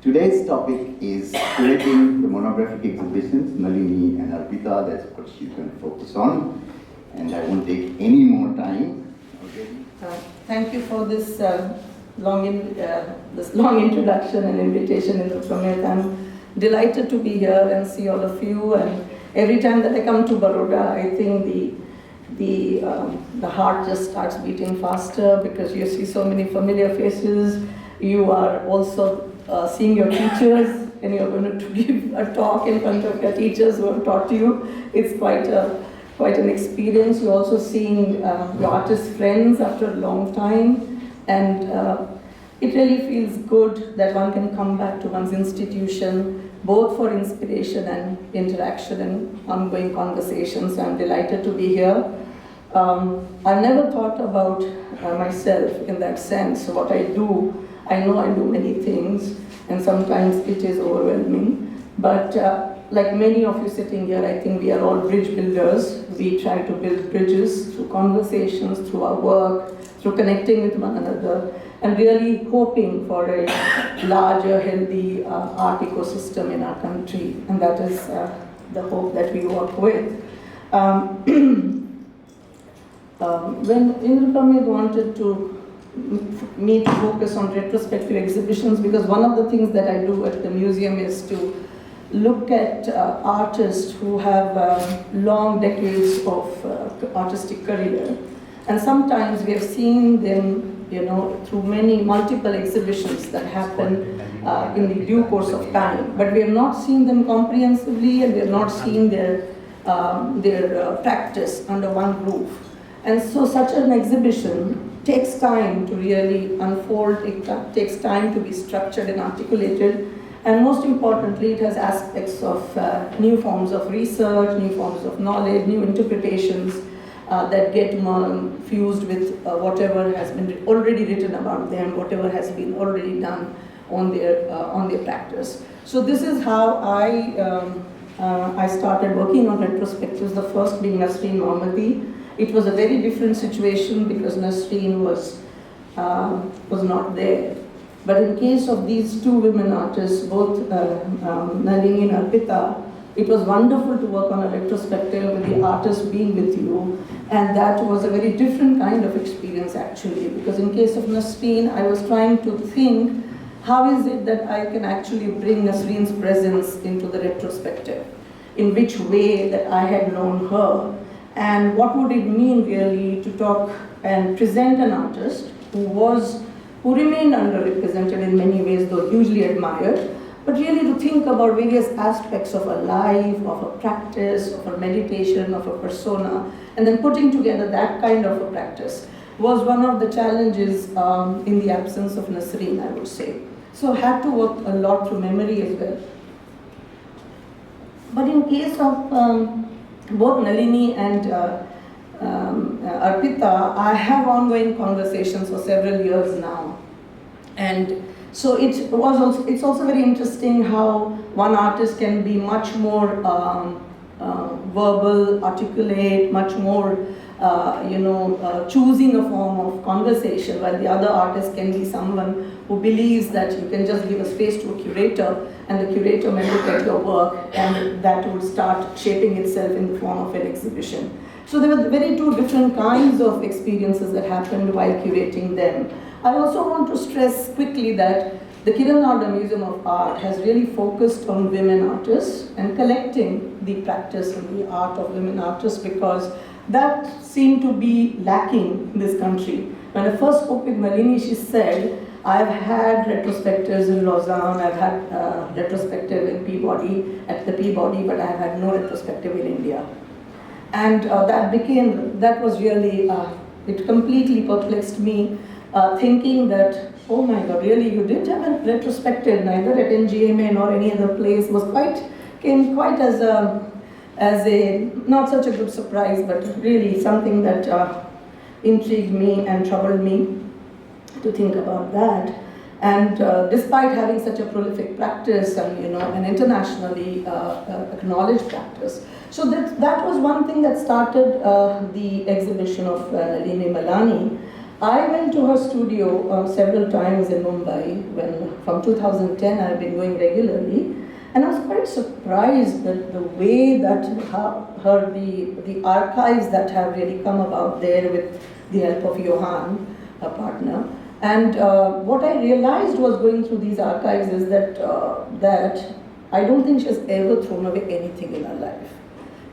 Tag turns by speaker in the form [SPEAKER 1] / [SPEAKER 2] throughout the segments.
[SPEAKER 1] Today's topic is curating the monographic exhibitions, Nalini and Arpita. That's what she's going to focus on. And I won't take any more time.
[SPEAKER 2] Thank you for this long introduction and invitation in the Pramit. I'm delighted to be here and see all of you. And every time that I come to Baroda, I think the heart just starts beating faster because you see so many familiar faces. You are also seeing your teachers, and you're going to give a talk in front of your teachers who have taught you. It's quite an experience. You're also seeing your artist friends after a long time, and it really feels good that one can come back to one's institution, both for inspiration and interaction and ongoing conversations. So I'm delighted to be here. I've never thought about myself in that sense. So what I do, I know I do many things, and sometimes it is overwhelming. But like many of you sitting here, I think we are all bridge builders. We try to build bridges through conversations, through our work, through connecting with one another, and really hoping for a larger, healthy art ecosystem in our country. And that is the hope that we work with. When Indra Pramit wanted me to focus on retrospective exhibitions, because one of the things that I do at the museum is to look at artists who have long decades of artistic career. And sometimes we have seen them, through multiple exhibitions that happen in the due course of time. But we have not seen them comprehensively, and we have not seen their practice under one roof. And so such an exhibition takes time to really unfold, it takes time to be structured and articulated, and most importantly, it has aspects of new forms of research, new forms of knowledge, new interpretations that get fused with whatever has been already written about them, whatever has been already done on their practice. So this is how I started working on retrospectives, the first being Nasreen Mohammadi. It was a very different situation because Nasreen was not there. But in case of these two women artists, both Nalini and Arpita, it was wonderful to work on a retrospective with the artist being with you. And that was a very different kind of experience actually, because in case of Nasreen, I was trying to think, how is it that I can actually bring Nasreen's presence into the retrospective? In which way that I had known her? And what would it mean really to talk and present an artist who remained underrepresented in many ways, though hugely admired, but really to think about various aspects of a life, of a practice, of a meditation, of a persona, and then putting together that kind of a practice was one of the challenges in the absence of Nasreen, I would say. So I had to work a lot through memory as well. But in case of both Nalini and Arpita, I have ongoing conversations for several years now. And so it's also very interesting how one artist can be much more verbal, articulate, much more choosing a form of conversation, while the other artist can be someone who believes that you can just give a space to a curator, and the curator may look at your work, and that will start shaping itself in the form of an exhibition. So there were very two different kinds of experiences that happened while curating them. I also want to stress quickly that the Kiran Nada Museum of Art has really focused on women artists and collecting the practice and the art of women artists, because that seemed to be lacking in this country. When I first spoke with Nalini, she said, I've had retrospectives in Lausanne, I've had retrospective in Peabody, at the Peabody, but I've had no retrospective in India. And that was really, it completely perplexed me, thinking that, oh my God, really, you didn't have a retrospective, neither at NGMA nor any other place, came quite as a, not such a good surprise, but really something that intrigued me and troubled me to think about that. And despite having such a prolific practice and an internationally acknowledged practice, so that was one thing that started the exhibition of Nalini Malani. I went to her studio several times in Mumbai when, from 2010, I've been going regularly, and I was quite surprised that the way that the archives that have really come about there with the help of Johan, her partner, and what I realized was going through these archives is that I don't think she has ever thrown away anything in her life.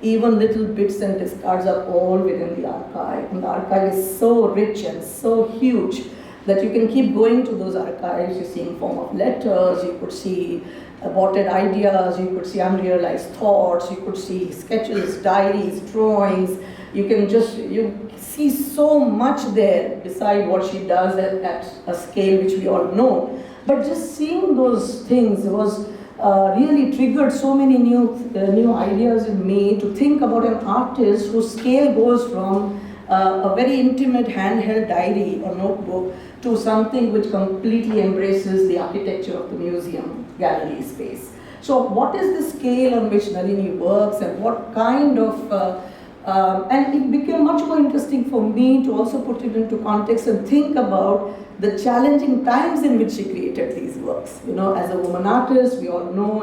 [SPEAKER 2] Even little bits and discards are all within the archive. And the archive is so rich and so huge that you can keep going to those archives. You see in form of letters, you could see aborted ideas, you could see unrealized thoughts, you could see sketches, diaries, drawings. You see so much there beside what she does at a scale which we all know. But just seeing those things was really triggered so many new ideas in me to think about an artist whose scale goes from a very intimate handheld diary or notebook to something which completely embraces the architecture of the museum gallery space. So what is the scale on which Nalini works, and what kind of and it became much more interesting for me to also put it into context and think about the challenging times in which she created these works. You know, as a woman artist, we all know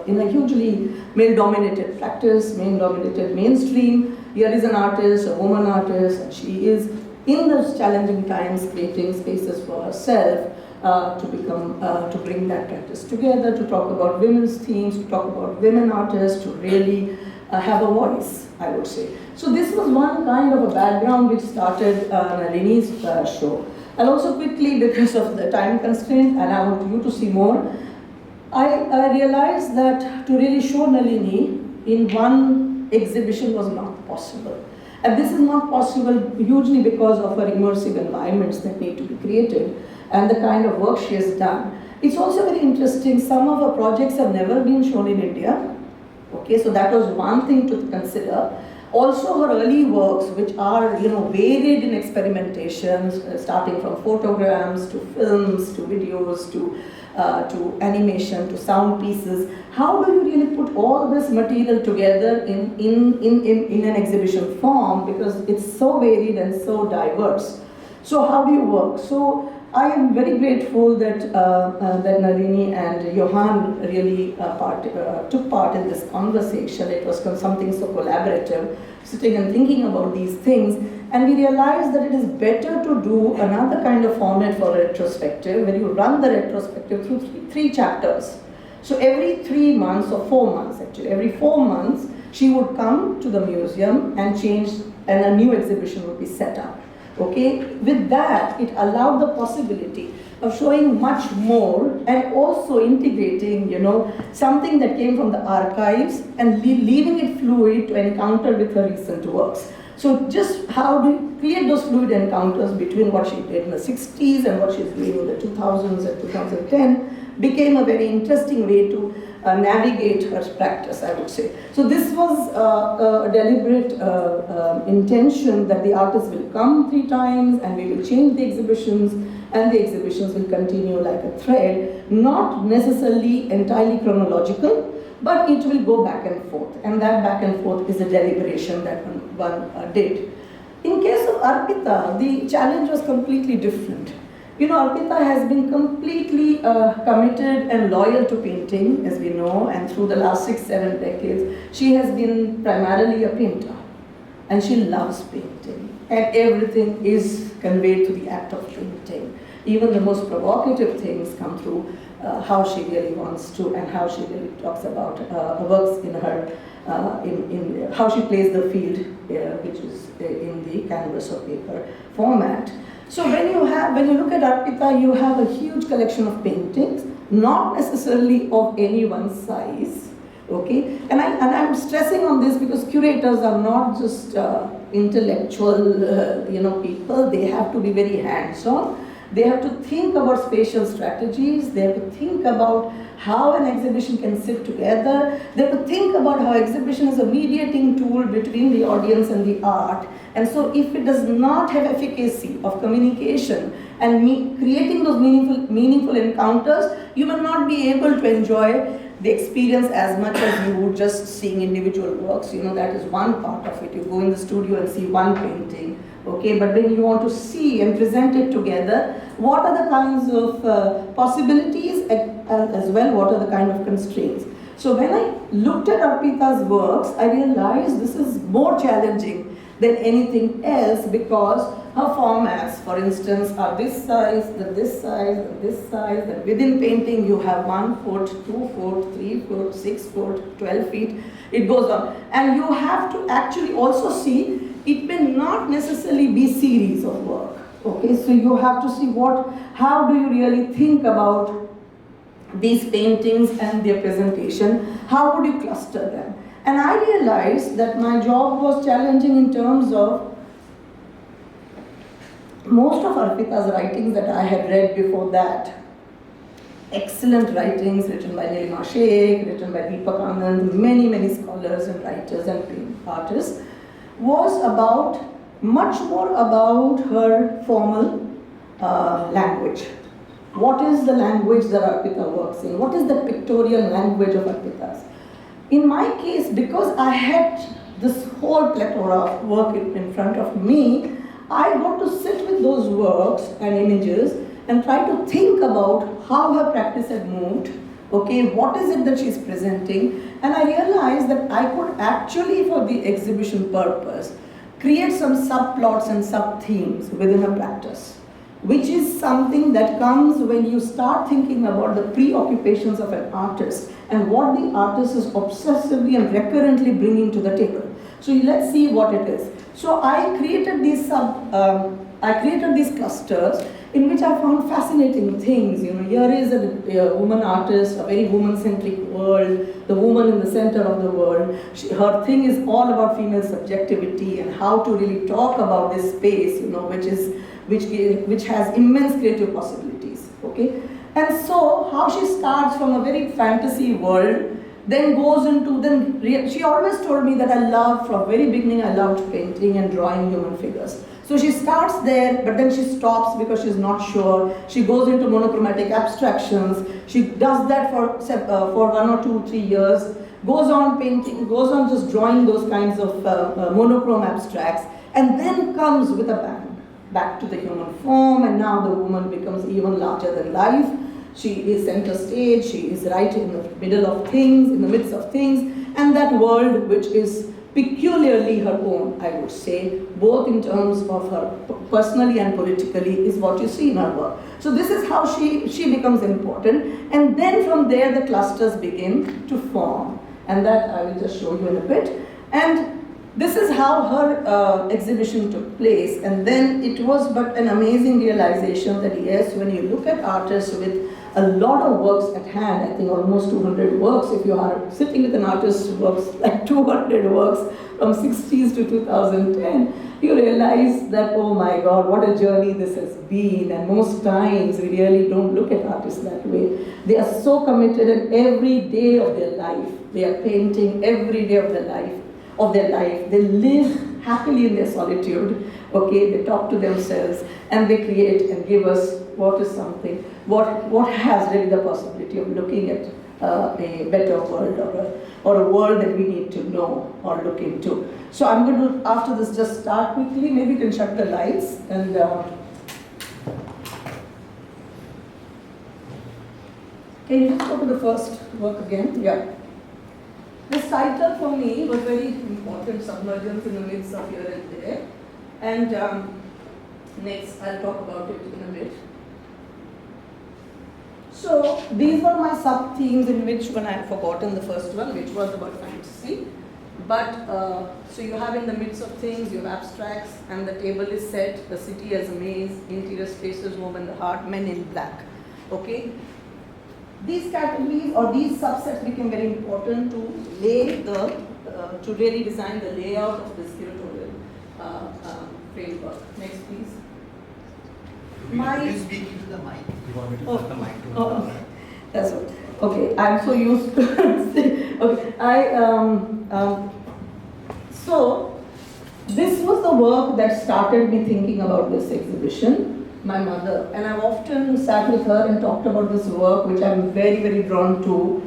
[SPEAKER 2] in a hugely male-dominated practice, male-dominated mainstream, here is an artist, a woman artist, and she is in those challenging times creating spaces for herself to bring that practice together, to talk about women's themes, to talk about women artists, to really have a voice, I would say. So this was one kind of a background which started Nalini's show. And also quickly, because of the time constraint, and I want you to see more, I realized that to really show Nalini in one exhibition was not possible. And this is not possible hugely because of her immersive environments that need to be created and the kind of work she has done. It's also very interesting, some of her projects have never been shown in India. Okay, so that was one thing to consider. Also her early works, which are varied in experimentations, starting from photograms to films to videos to animation to sound pieces. How do you really put all this material together in an exhibition form, because it's so varied and so diverse? So how do you work? So I am very grateful that that Nalini and Johan really took part in this conversation. It was something so collaborative, sitting and thinking about these things. And we realized that it is better to do another kind of format for a retrospective, where you run the retrospective through three chapters. So every 3 months, or 4 months actually, every 4 months, she would come to the museum and a new exhibition would be set up. Okay, with that, it allowed the possibility of showing much more and also integrating, something that came from the archives and leaving it fluid to encounter with her recent works. So just how do you create those fluid encounters between what she did in the 60s and what she's doing in the 2000s and 2010 became a very interesting way to navigate her practice, I would say. So this was a deliberate intention that the artists will come 3 times and we will change the exhibitions, and the exhibitions will continue like a thread, not necessarily entirely chronological, but it will go back and forth, and that back and forth is a deliberation that one did. In case of Arpita, the challenge was completely different. Arpita has been completely committed and loyal to painting, as we know, and through the last 6-7 decades, she has been primarily a painter, and she loves painting, and everything is conveyed through the act of painting. Even the most provocative things come through how she really wants to, and how she really talks about works in her, in how she plays the field, which is in the canvas or paper format. So when you look at Arpita, you have a huge collection of paintings, not necessarily of any one size, okay? And I'm stressing on this because curators are not just intellectual, people. They have to be very hands-on. They have to think about spatial strategies. They have to think about how an exhibition can sit together. They have to think about how exhibition is a mediating tool between the audience and the art. And so if it does not have efficacy of communication and creating those meaningful encounters, you will not be able to enjoy the experience as much as you would just seeing individual works. That is one part of it. You go in the studio and see one painting, Okay, but when you want to see and present it together, what are the kinds of possibilities as well, what are the kind of constraints? So when I looked at Arpita's works, I realized this is more challenging than anything else because her formats, for instance, are this size, this size, this size, and within painting you have 1 foot, 2 foot, 3 foot, 6 foot, 12 feet, it goes on. And you have to actually also see, it may not necessarily be series of work. Okay, so you have to see how do you really think about these paintings and their presentation, how would you cluster them? And I realized that my job was challenging in terms of most of Arpita's writings that I had read before that, excellent writings written by Nilima Sheikh, written by Deepak Anand, many scholars and writers and artists, was much more about her formal language. What is the language that Arpita works in? What is the pictorial language of Arpita's? In my case, because I had this whole plethora of work in front of me, I got to sit with those works and images and try to think about how her practice had moved, okay, what is it that she's presenting, and I realized that I could actually, for the exhibition purpose, create some subplots and sub-themes within her practice, which is something that comes when you start thinking about the preoccupations of an artist and what the artist is obsessively and recurrently bringing to the table. So let's see what it is. So I created these clusters in which I found fascinating things. You know, here is a woman artist, a very woman-centric world, the woman in the center of the world. Her thing is all about female subjectivity and how to really talk about this space, you know, which has immense creative possibilities. Okay, and so how she starts from a very fantasy world, then goes into, she always told me that from very beginning I loved painting and drawing human figures. So she starts there, but then she stops because she's not sure. She goes into monochromatic abstractions. She does that for 1 or 2, 3 years, goes on painting, goes on just drawing those kinds of monochrome abstracts, and then comes with a bang back to the human form, and now the woman becomes even larger than life. She is center stage, she is right in the middle of things, in the midst of things, and that world which is peculiarly her own, I would say, both in terms of her personally and politically, is what you see in her work. So this is how she becomes important, and then from there the clusters begin to form, and that I will just show you in a bit. And this is how her exhibition took place, and then it was but an amazing realization that yes, when you look at artists with a lot of works at hand, I think almost 200 works, if you are sitting with an artist who works like 200 works from 60s to 2010, you realize that, oh my God, what a journey this has been, and most times we really don't look at artists that way. They are so committed, and every day of their life, they are painting every day of their life. They live happily in their solitude, okay, they talk to themselves, and they create and give us what is something, what has really the possibility of looking at a better world, or a world that we need to know or look into. So I'm going to, after this, just start quickly. Maybe you can shut the lights, and can you just go to the first work again? Yeah. This title for me was very important, Submergence in the Midst of Here and There. And next, I'll talk about it in a bit. So these were my sub-themes, in which one I had forgotten the first one, which was about fantasy. But, so you have in the midst of things, you have abstracts, and the table is set, the city as a maze, interior spaces, home and the heart, men in black. Okay? These categories or these subsets became very important to really design the layout of this curatorial framework. Next, please.
[SPEAKER 3] You speak into the mic. You want me to put the mic to
[SPEAKER 2] that's what. Okay, I'm so used to. Okay, so this was the work that started me thinking about this exhibition. My mother, and I've often sat with her and talked about this work, which I'm very drawn to.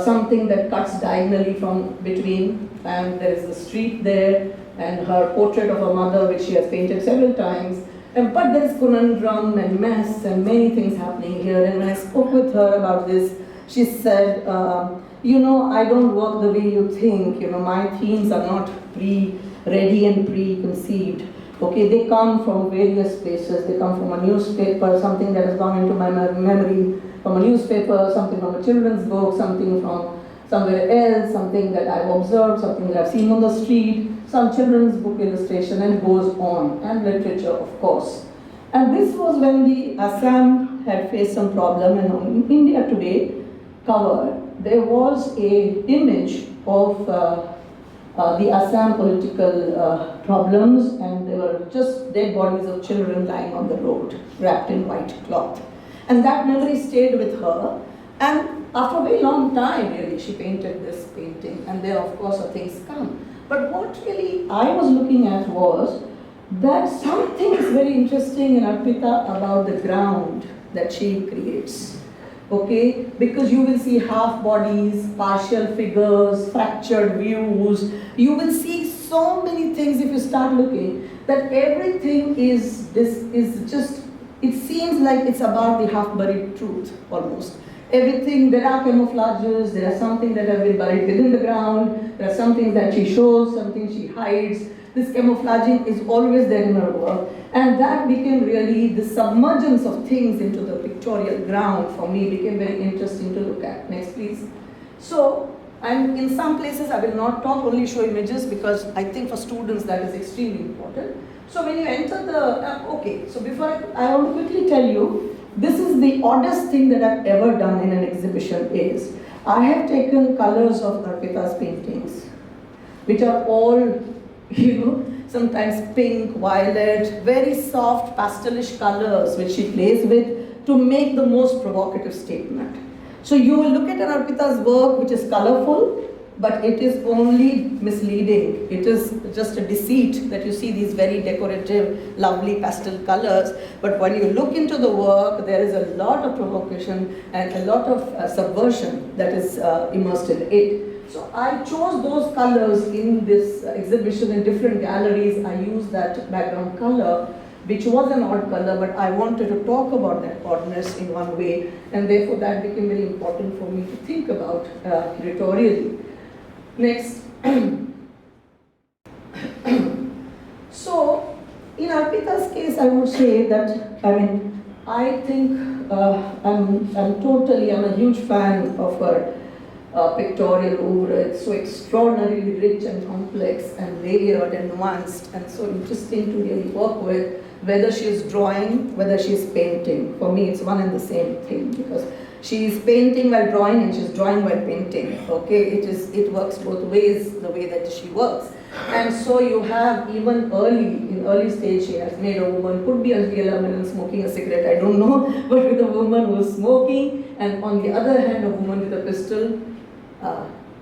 [SPEAKER 2] Something that cuts diagonally from between, and there is a street there, and her portrait of her mother, which she has painted several times. But there is conundrum and mess and many things happening here. And when I spoke with her about this, she said, I don't work the way you think. My themes are not ready and preconceived. Okay, they come from various places. They come from a newspaper, something that has gone into my memory, from a newspaper, something from a children's book, something from somewhere else, something that I've observed, something that I've seen on the street, some children's book illustration, and goes on, and literature, of course. And this was when the Assam had faced some problem, and on India Today cover, there was a image of the Assam political problems, and there were just dead bodies of children lying on the road, wrapped in white cloth. And that memory stayed with her, and after a very long time, really, she painted this painting, and there, of course, things come. But what really I was looking at was that something is very interesting in Arpita about the ground that she creates. Okay, because you will see half bodies, partial figures, fractured views. You will see so many things if you start looking, that everything is just, it seems like it's about the half-buried truth almost. Everything, there are camouflages, there are something that have been buried within the ground, there are some things that she shows, something she hides. This camouflaging is always there in her work, and that became really the submergence of things into the pictorial ground for me became very interesting to look at. Next, please. So, and in some places I will not talk, only show images, because I think for students that is extremely important. So when you enter the, so before I want to quickly tell you, this is the oddest thing that I've ever done in an exhibition is, I have taken colors of Arpita's paintings, which are all, sometimes pink, violet, very soft pastelish colors which she plays with to make the most provocative statement. So you will look at an Arpita's work which is colorful, but it is only misleading. It is just a deceit that you see these very decorative, lovely pastel colors. But when you look into the work, there is a lot of provocation and a lot of subversion that is immersed in it. So I chose those colors in this exhibition in different galleries. I used that background color, which was an odd color, but I wanted to talk about that oddness in one way, and therefore that became very important for me to think about editorially. Next. So, in Arpita's case, I would say that, I think I'm a huge fan of her pictorial oeuvre. It's so extraordinarily rich and complex and layered and nuanced and so interesting to really work with, whether she is drawing, whether she is painting. For me, it's one and the same thing, because she is painting while drawing and she's drawing while painting. Okay, it works both ways, the way that she works. And so you have even in early stage, she has made a woman, could be a real woman smoking a cigarette, I don't know, but with a woman who is smoking, and on the other hand, a woman with a pistol,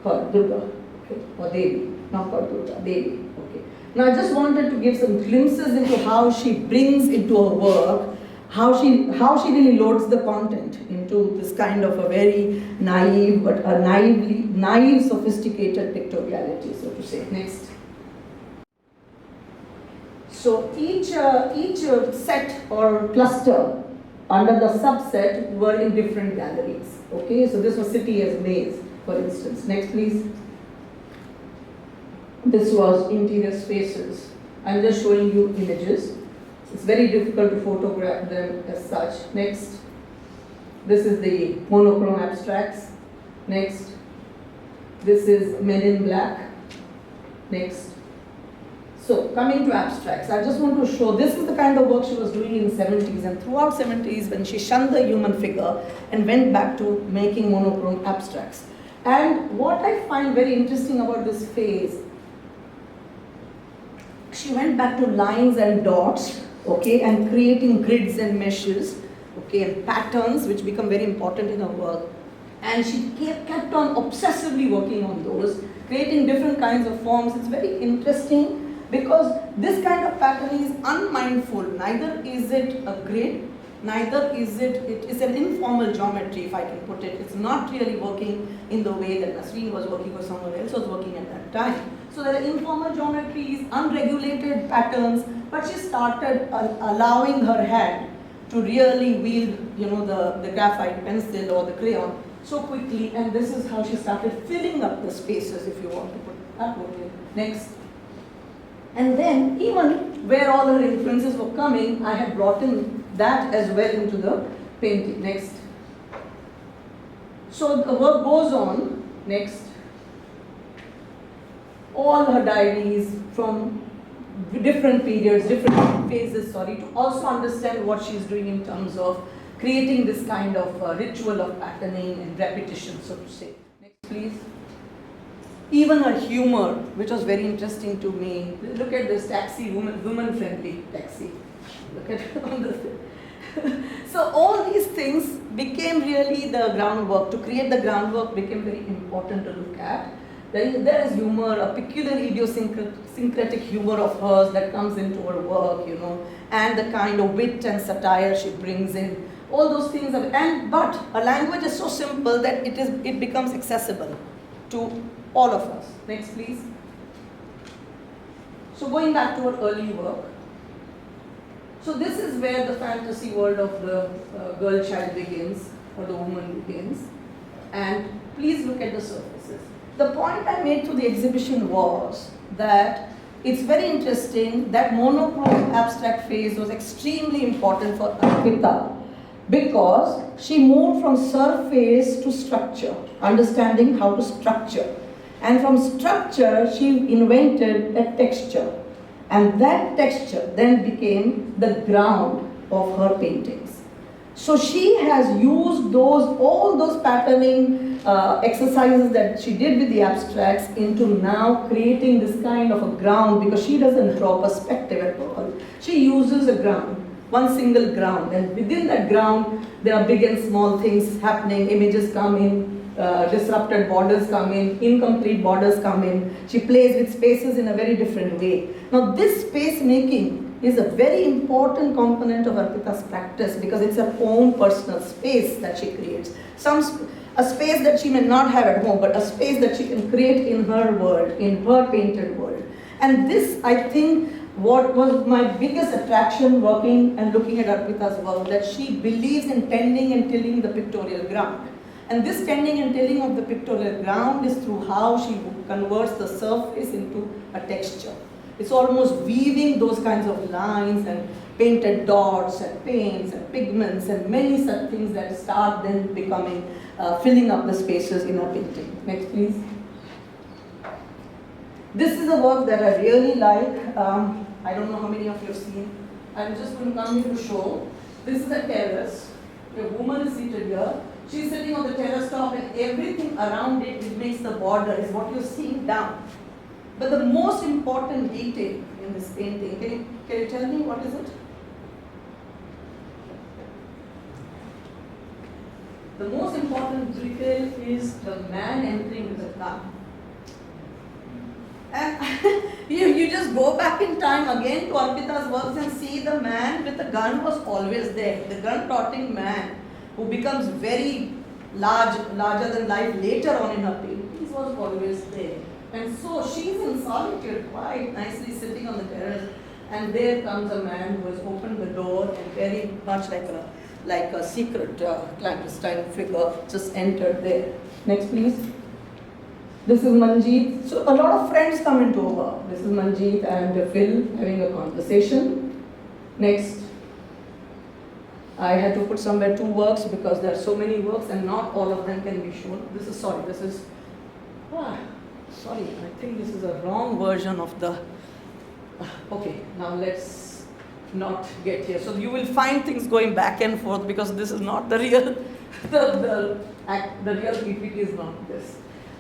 [SPEAKER 2] called Durga, okay, or Devi, not called Durga, Devi, okay. Now I just wanted to give some glimpses into how she brings into her work, how she really loads the content into this kind of a very naive, but a naive, sophisticated pictoriality, so to say. Next. So each set or cluster under the subset were in different galleries. Okay, so this was City as Maze, for instance. Next, please. This was Interior Spaces. I'm just showing you images. It's very difficult to photograph them as such. Next. This is the monochrome abstracts. Next. This is Men in Black. Next. So, coming to abstracts, I just want to show, this is the kind of work she was doing in the 70s, and throughout 70s when she shunned the human figure and went back to making monochrome abstracts. And what I find very interesting about this phase, she went back to lines and dots, okay, and creating grids and meshes, okay, and patterns which become very important in her work. And she kept on obsessively working on those, creating different kinds of forms. It's very interesting, because this kind of pattern is unmindful. Neither is it a grid, neither is it is an informal geometry, if I can put it. It's not really working in the way that Nasreen was working or someone else was working at that time. So there are informal geometries, unregulated patterns, but she started allowing her hand to really wield, the graphite pencil or the crayon so quickly, and this is how she started filling up the spaces, if you want to put it that way. Next. And then, even where all her influences were coming, I had brought in that as well into the painting. Next. So the work goes on. Next. All her diaries from different periods, different phases, to also understand what she's doing in terms of creating this kind of ritual of patterning and repetition, so to say. Next, please. Even her humor, which was very interesting to me. Look at this taxi, woman-friendly taxi. Look at it on the. So all these things became really the groundwork. To create the groundwork became very important to look at. There is humor, a peculiar idiosyncratic humor of hers that comes into her work, and the kind of wit and satire she brings in. All those things, but a language is so simple that it becomes accessible to all of us. Next, please. So going back to her early work. So this is where the fantasy world of the girl-child begins, or the woman begins. And please look at the surfaces. The point I made to the exhibition was that it's very interesting that monochrome abstract phase was extremely important for Arpita because she moved from surface to structure, understanding how to structure. And from structure, she invented a texture. And that texture then became the ground of her paintings. So she has used all those patterning exercises that she did with the abstracts into now creating this kind of a ground, because she doesn't draw perspective at all. She uses a ground, one single ground, and within that ground there are big and small things happening. Images come in, disrupted borders come in, incomplete borders come in. She plays with spaces in a very different way. Now this space making is a very important component of Arpita's practice because it's her own personal space that she creates. A space that she may not have at home, but a space that she can create in her world, in her painted world. And this, I think, what was my biggest attraction working and looking at Arpita's work, that she believes in tending and tilling the pictorial ground. And this tending and tilling of the pictorial ground is through how she converts the surface into a texture. It's almost weaving those kinds of lines and painted dots and paints and pigments and many such things that start then becoming, filling up the spaces in a painting. Next, please. This is a work that I really like. I don't know how many of you have seen. I'm just going to come here to show. This is a terrace. A woman is seated here. She's sitting on the terrace top, and everything around it, which makes the border, is what you're seeing down. But the most important detail in this painting, can you tell me what is it? The most important detail is the man entering with a gun. And you just go back in time again to Arpita's works and see the man with the gun was always there. The gun-toting man who becomes very larger than life later on in her paintings was always there. And so she's in solitude, quite nicely sitting on the terrace, and there comes a man who has opened the door and very much like a secret clandestine figure just entered there. Next, please. This is Manjeet. So a lot of friends come into her work. This is Manjeet and Phil having a conversation. Next. I had to put somewhere 2 works because there are so many works and not all of them can be shown. Sorry, I think this is a wrong version of the, okay, now let's not get here. So you will find things going back and forth because this is not the real, the real PPT is not this.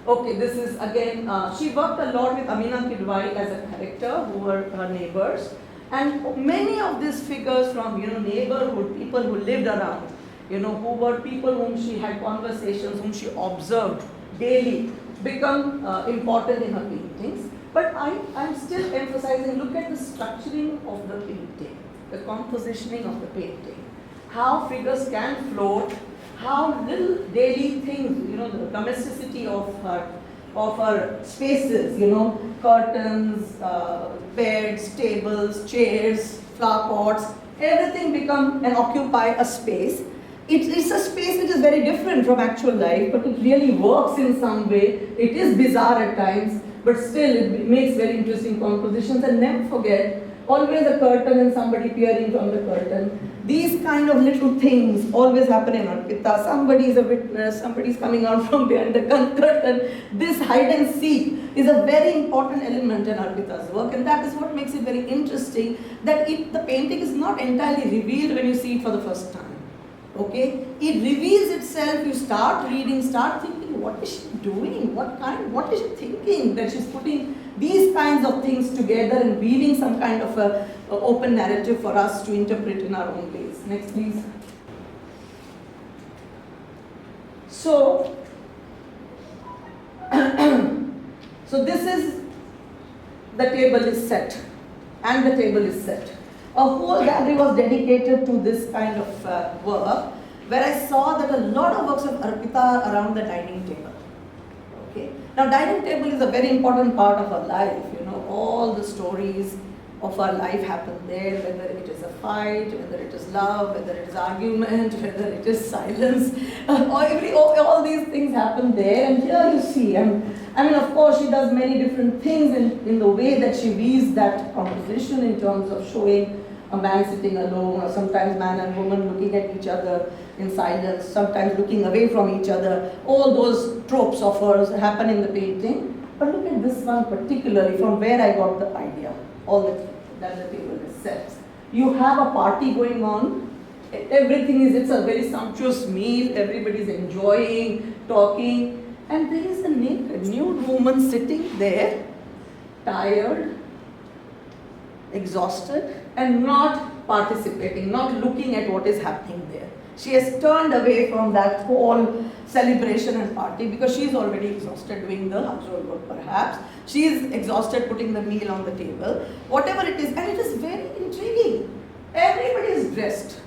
[SPEAKER 2] Okay, this is again, she worked a lot with Amina Kidwai as a character who were her neighbors. And many of these figures from, neighborhood, people who lived around, who were people whom she had conversations, whom she observed daily, become important in her paintings. But I'm still emphasizing, look at the structuring of the painting, the compositioning of the painting, how figures can float, how little daily things, the domesticity of her of her spaces, curtains, beds, tables, chairs, flower pots, everything become and occupy a space. It's a space which is very different from actual life, but it really works in some way. It is bizarre at times, but still it makes very interesting compositions. And never forget, always a curtain and somebody peering from the curtain. These kind of little things always happen in Arpita. Somebody is a witness, somebody is coming out from behind the curtain. This hide and seek is a very important element in Arpita's work, and that is what makes it very interesting, that the painting is not entirely revealed when you see it for the first time. Okay? It reveals itself, you start reading, start thinking, what is she doing? What is she thinking? That she's putting these kinds of things together and weaving some kind of a open narrative for us to interpret in our own ways. Next, please. So, so this is, the table is set, and the table is set. A whole gallery was dedicated to this kind of work, where I saw that a lot of works of Arpita are around the dining table. Okay. Now, dining table is a very important part of our life. All the stories of our life happen there, whether it is a fight, whether it is love, whether it is argument, whether it is silence. All these things happen there, and here you see. I mean, of course, she does many different things in the way that she weaves that composition in terms of showing a man sitting alone, or sometimes man and woman looking at each other in silence, sometimes looking away from each other. All those tropes of hers happen in the painting. But look at this one particularly, from where I got the idea, that the table is set. You have a party going on, it's a very sumptuous meal, everybody's enjoying, talking, and there is a naked, nude woman sitting there, tired, exhausted, and not participating, not looking at what is happening there. She has turned away from that whole celebration and party because she is already exhausted doing the household work perhaps. She is exhausted putting the meal on the table, whatever it is, and it is very intriguing. Everybody is dressed.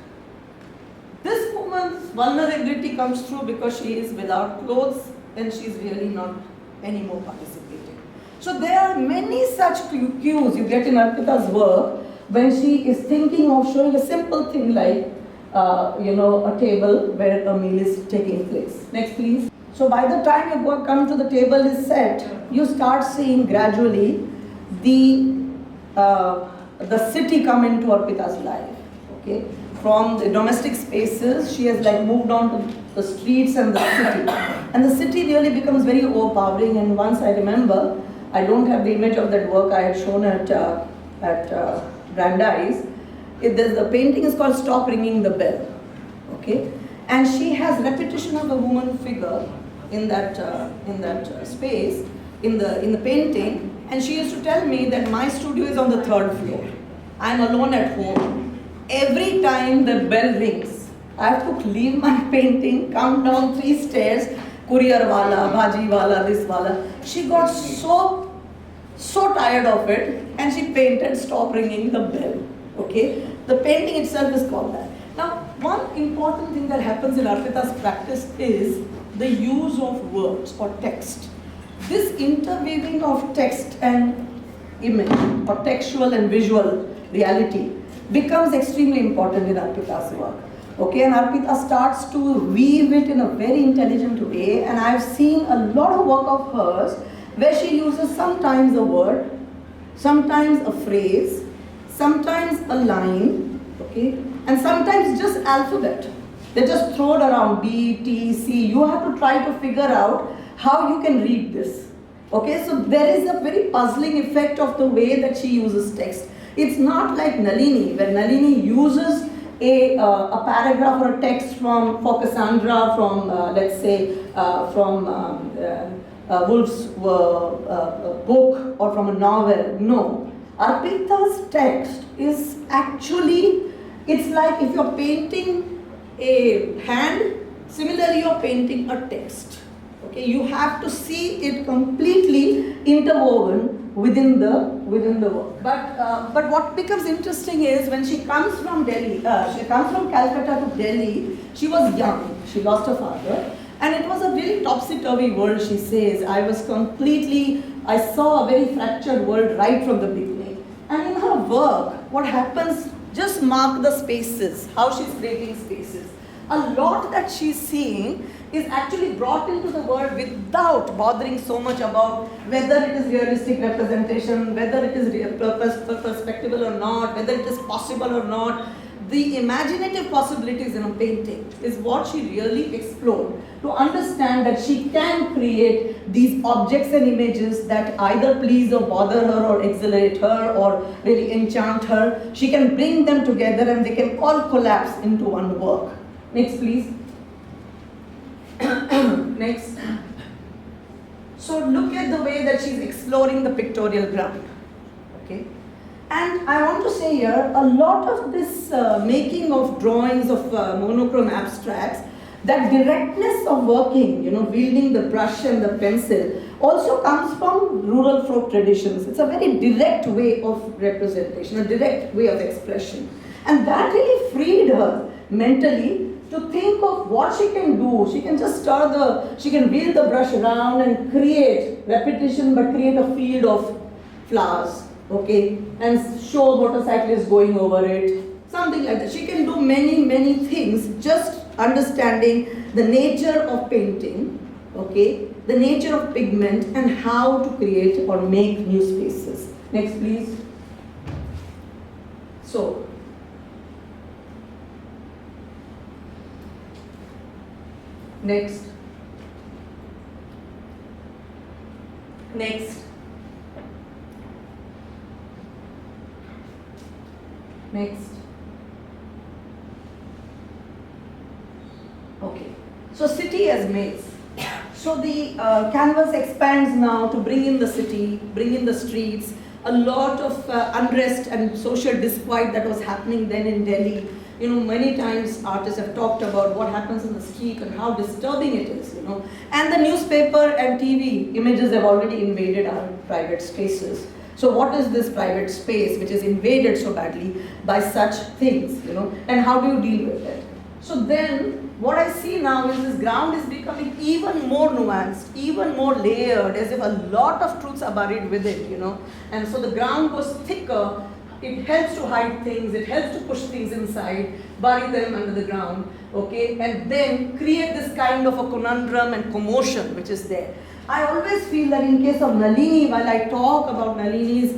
[SPEAKER 2] This woman's vulnerability comes through because she is without clothes and she is really not anymore participating. So there are many such cues you get in Arpita's work when she is thinking of showing a simple thing like a table where a meal is taking place. Next, please. So by the time you come to the table is set, you start seeing gradually the city come into Arpita's life. Okay, from the domestic spaces, she has moved on to the streets and the city, and the city really becomes very overpowering. And once I remember, I don't have the image of that work I had shown at Brandeis. The painting is called "Stop Ringing the Bell." Okay, and she has repetition of a woman figure in that space in the painting. And she used to tell me that my studio is on the 3rd floor. I'm alone at home. Every time the bell rings, I have to leave my painting, come down 3 stairs, courier wala, bhaji wala, this wala. She got so tired of it, and she painted "Stop Ringing the Bell." Okay, the painting itself is called that. Now, one important thing that happens in Arpita's practice is the use of words or text. This interweaving of text and image, or textual and visual reality, becomes extremely important in Arpita's work. Okay, and Arpita starts to weave it in a very intelligent way, and I've seen a lot of work of hers where she uses sometimes a word, sometimes a phrase, sometimes a line, okay, and sometimes just alphabet. They just throw it around, B, T, C. You have to try to figure out how you can read this. Okay, so there is a very puzzling effect of the way that she uses text. It's not like Nalini, where Nalini uses a paragraph or a text for Cassandra, from let's say from Woolf's book or from a novel. No, Arpita's text is actually, it's like if you're painting a hand, similarly you're painting a text. Okay, you have to see it completely interwoven within the work. But what becomes interesting is when she comes from Delhi, she comes from Calcutta to Delhi. She was young. She lost her father, And it was a really topsy-turvy world, she says. I saw a very fractured world right from the beginning. And in her work, what happens, just mark the spaces, how she's creating spaces. A lot that she's seeing is actually brought into the world without bothering so much about whether it is realistic representation, whether it is perspectival or not, whether it is possible or not. The imaginative possibilities in a painting is what she really explored to understand that she can create these objects and images that either please or bother her or exhilarate her or really enchant her. She can bring them together and they can all collapse into one work. Next, please. Next. So look at the way that she's exploring the pictorial ground. Okay. And I want to say here, a lot of this making of drawings of monochrome abstracts, that directness of working, wielding the brush and the pencil, also comes from rural folk traditions. It's a very direct way of representation, a direct way of expression. And that really freed her mentally to think of what she can do. She can just she can wheel the brush around and create repetition, but create a field of flowers. Okay, and show motorcyclists going over it, something like that. She can do many, many things, just understanding the nature of painting, okay, the nature of pigment and how to create or make new spaces. Next, please. So, next. Next. Next. Okay. So city as maze. So the canvas expands now to bring in the city, bring in the streets, a lot of unrest and social disquiet that was happening then in Delhi. Many times artists have talked about what happens in the street and how disturbing it is, And the newspaper and TV images have already invaded our private spaces. So what is this private space which is invaded so badly by such things, and how do you deal with it? So then, what I see now is this ground is becoming even more nuanced, even more layered, as if a lot of truths are buried with it, And so the ground goes thicker, it helps to hide things, it helps to push things inside, bury them under the ground, okay? And then create this kind of a conundrum and commotion which is there. I always feel that in case of Nalini, while I talk about Nalini's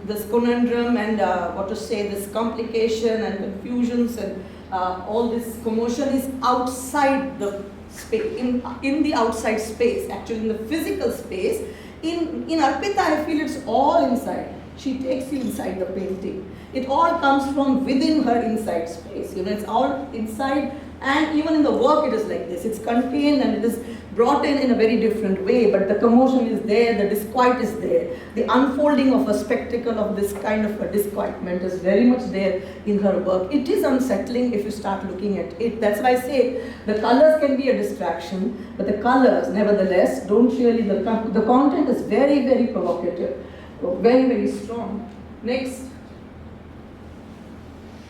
[SPEAKER 2] this conundrum and this complication and confusions and all this commotion is outside the space, in the outside space, actually in the physical space. In Arpita, I feel it's all inside. She takes you inside the painting. It all comes from within her inside space. It's all inside, and even in the work it is like this. It's contained and it is brought in a very different way, but the commotion is there, the disquiet is there. The unfolding of a spectacle of this kind of a disquietment is very much there in her work. It is unsettling if you start looking at it. That's why I say the colors can be a distraction, but the colors, nevertheless, don't really, the content is very, very provocative, very, very strong. Next.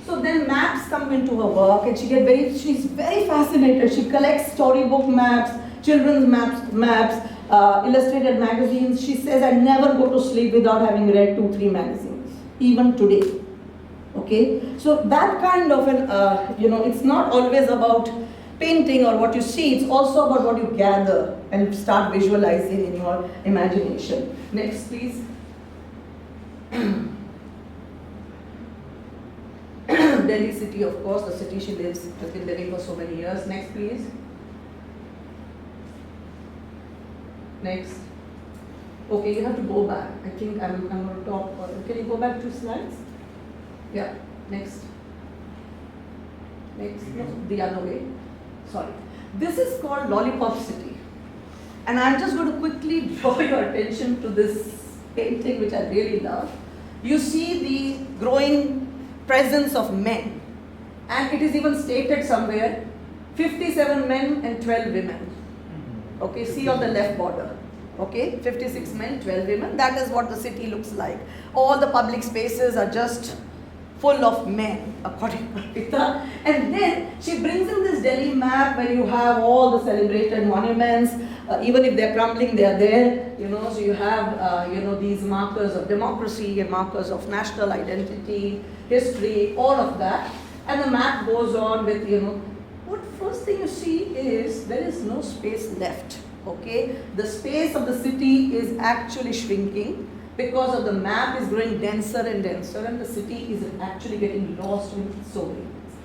[SPEAKER 2] So then maps come into her work and she's very fascinated. She collects storybook maps, children's maps, illustrated magazines. She says, I never go to sleep without having read 2-3 magazines, even today. Okay? So that kind of it's not always about painting or what you see, it's also about what you gather and start visualizing in your imagination. Next, please. Delhi city, of course, the city she has been living for so many years. Next, please. Next. Okay, you have to go back. I think I'm going to talk. Can you go back 2 slides? Yeah. Next. Next. No, the other way. Sorry. This is called Lollipop City. And I'm just going to quickly draw your attention to this painting, which I really love. You see the growing presence of men. And it is even stated somewhere, 57 men and 12 women. Okay, see on the left border. Okay, 56 men, 12 women. That is what the city looks like. All the public spaces are just full of men, according to Arpita. And then she brings in this Delhi map where you have all the celebrated monuments, even if they're crumbling, they're there, so you have, these markers of democracy and markers of national identity, history, all of that. And the map goes on with, what first thing you see is there is no space left, okay? The space of the city is actually shrinking because of the map is growing denser and denser, and the city is actually getting lost in so many things.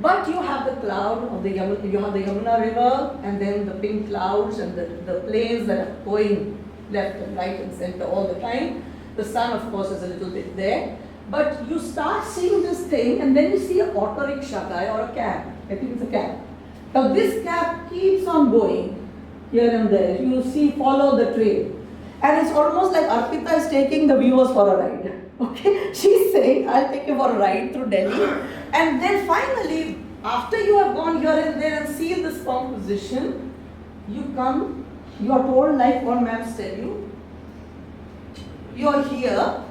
[SPEAKER 2] But you have the cloud of the Yamuna river, and then the pink clouds and the plains that are going left and right and center all the time. The sun, of course, is a little bit there. But you start seeing this thing, and then you see an auto rickshaw guy or a cab. I think it's a cab. Now this cab keeps on going here and there. You see, follow the trail. And it's almost like Arpita is taking the viewers for a ride. Okay? She's saying, I'll take you for a ride through Delhi. And then finally, after you have gone here and there and seen this composition, you come, you are told, like all maps tell you, you are here,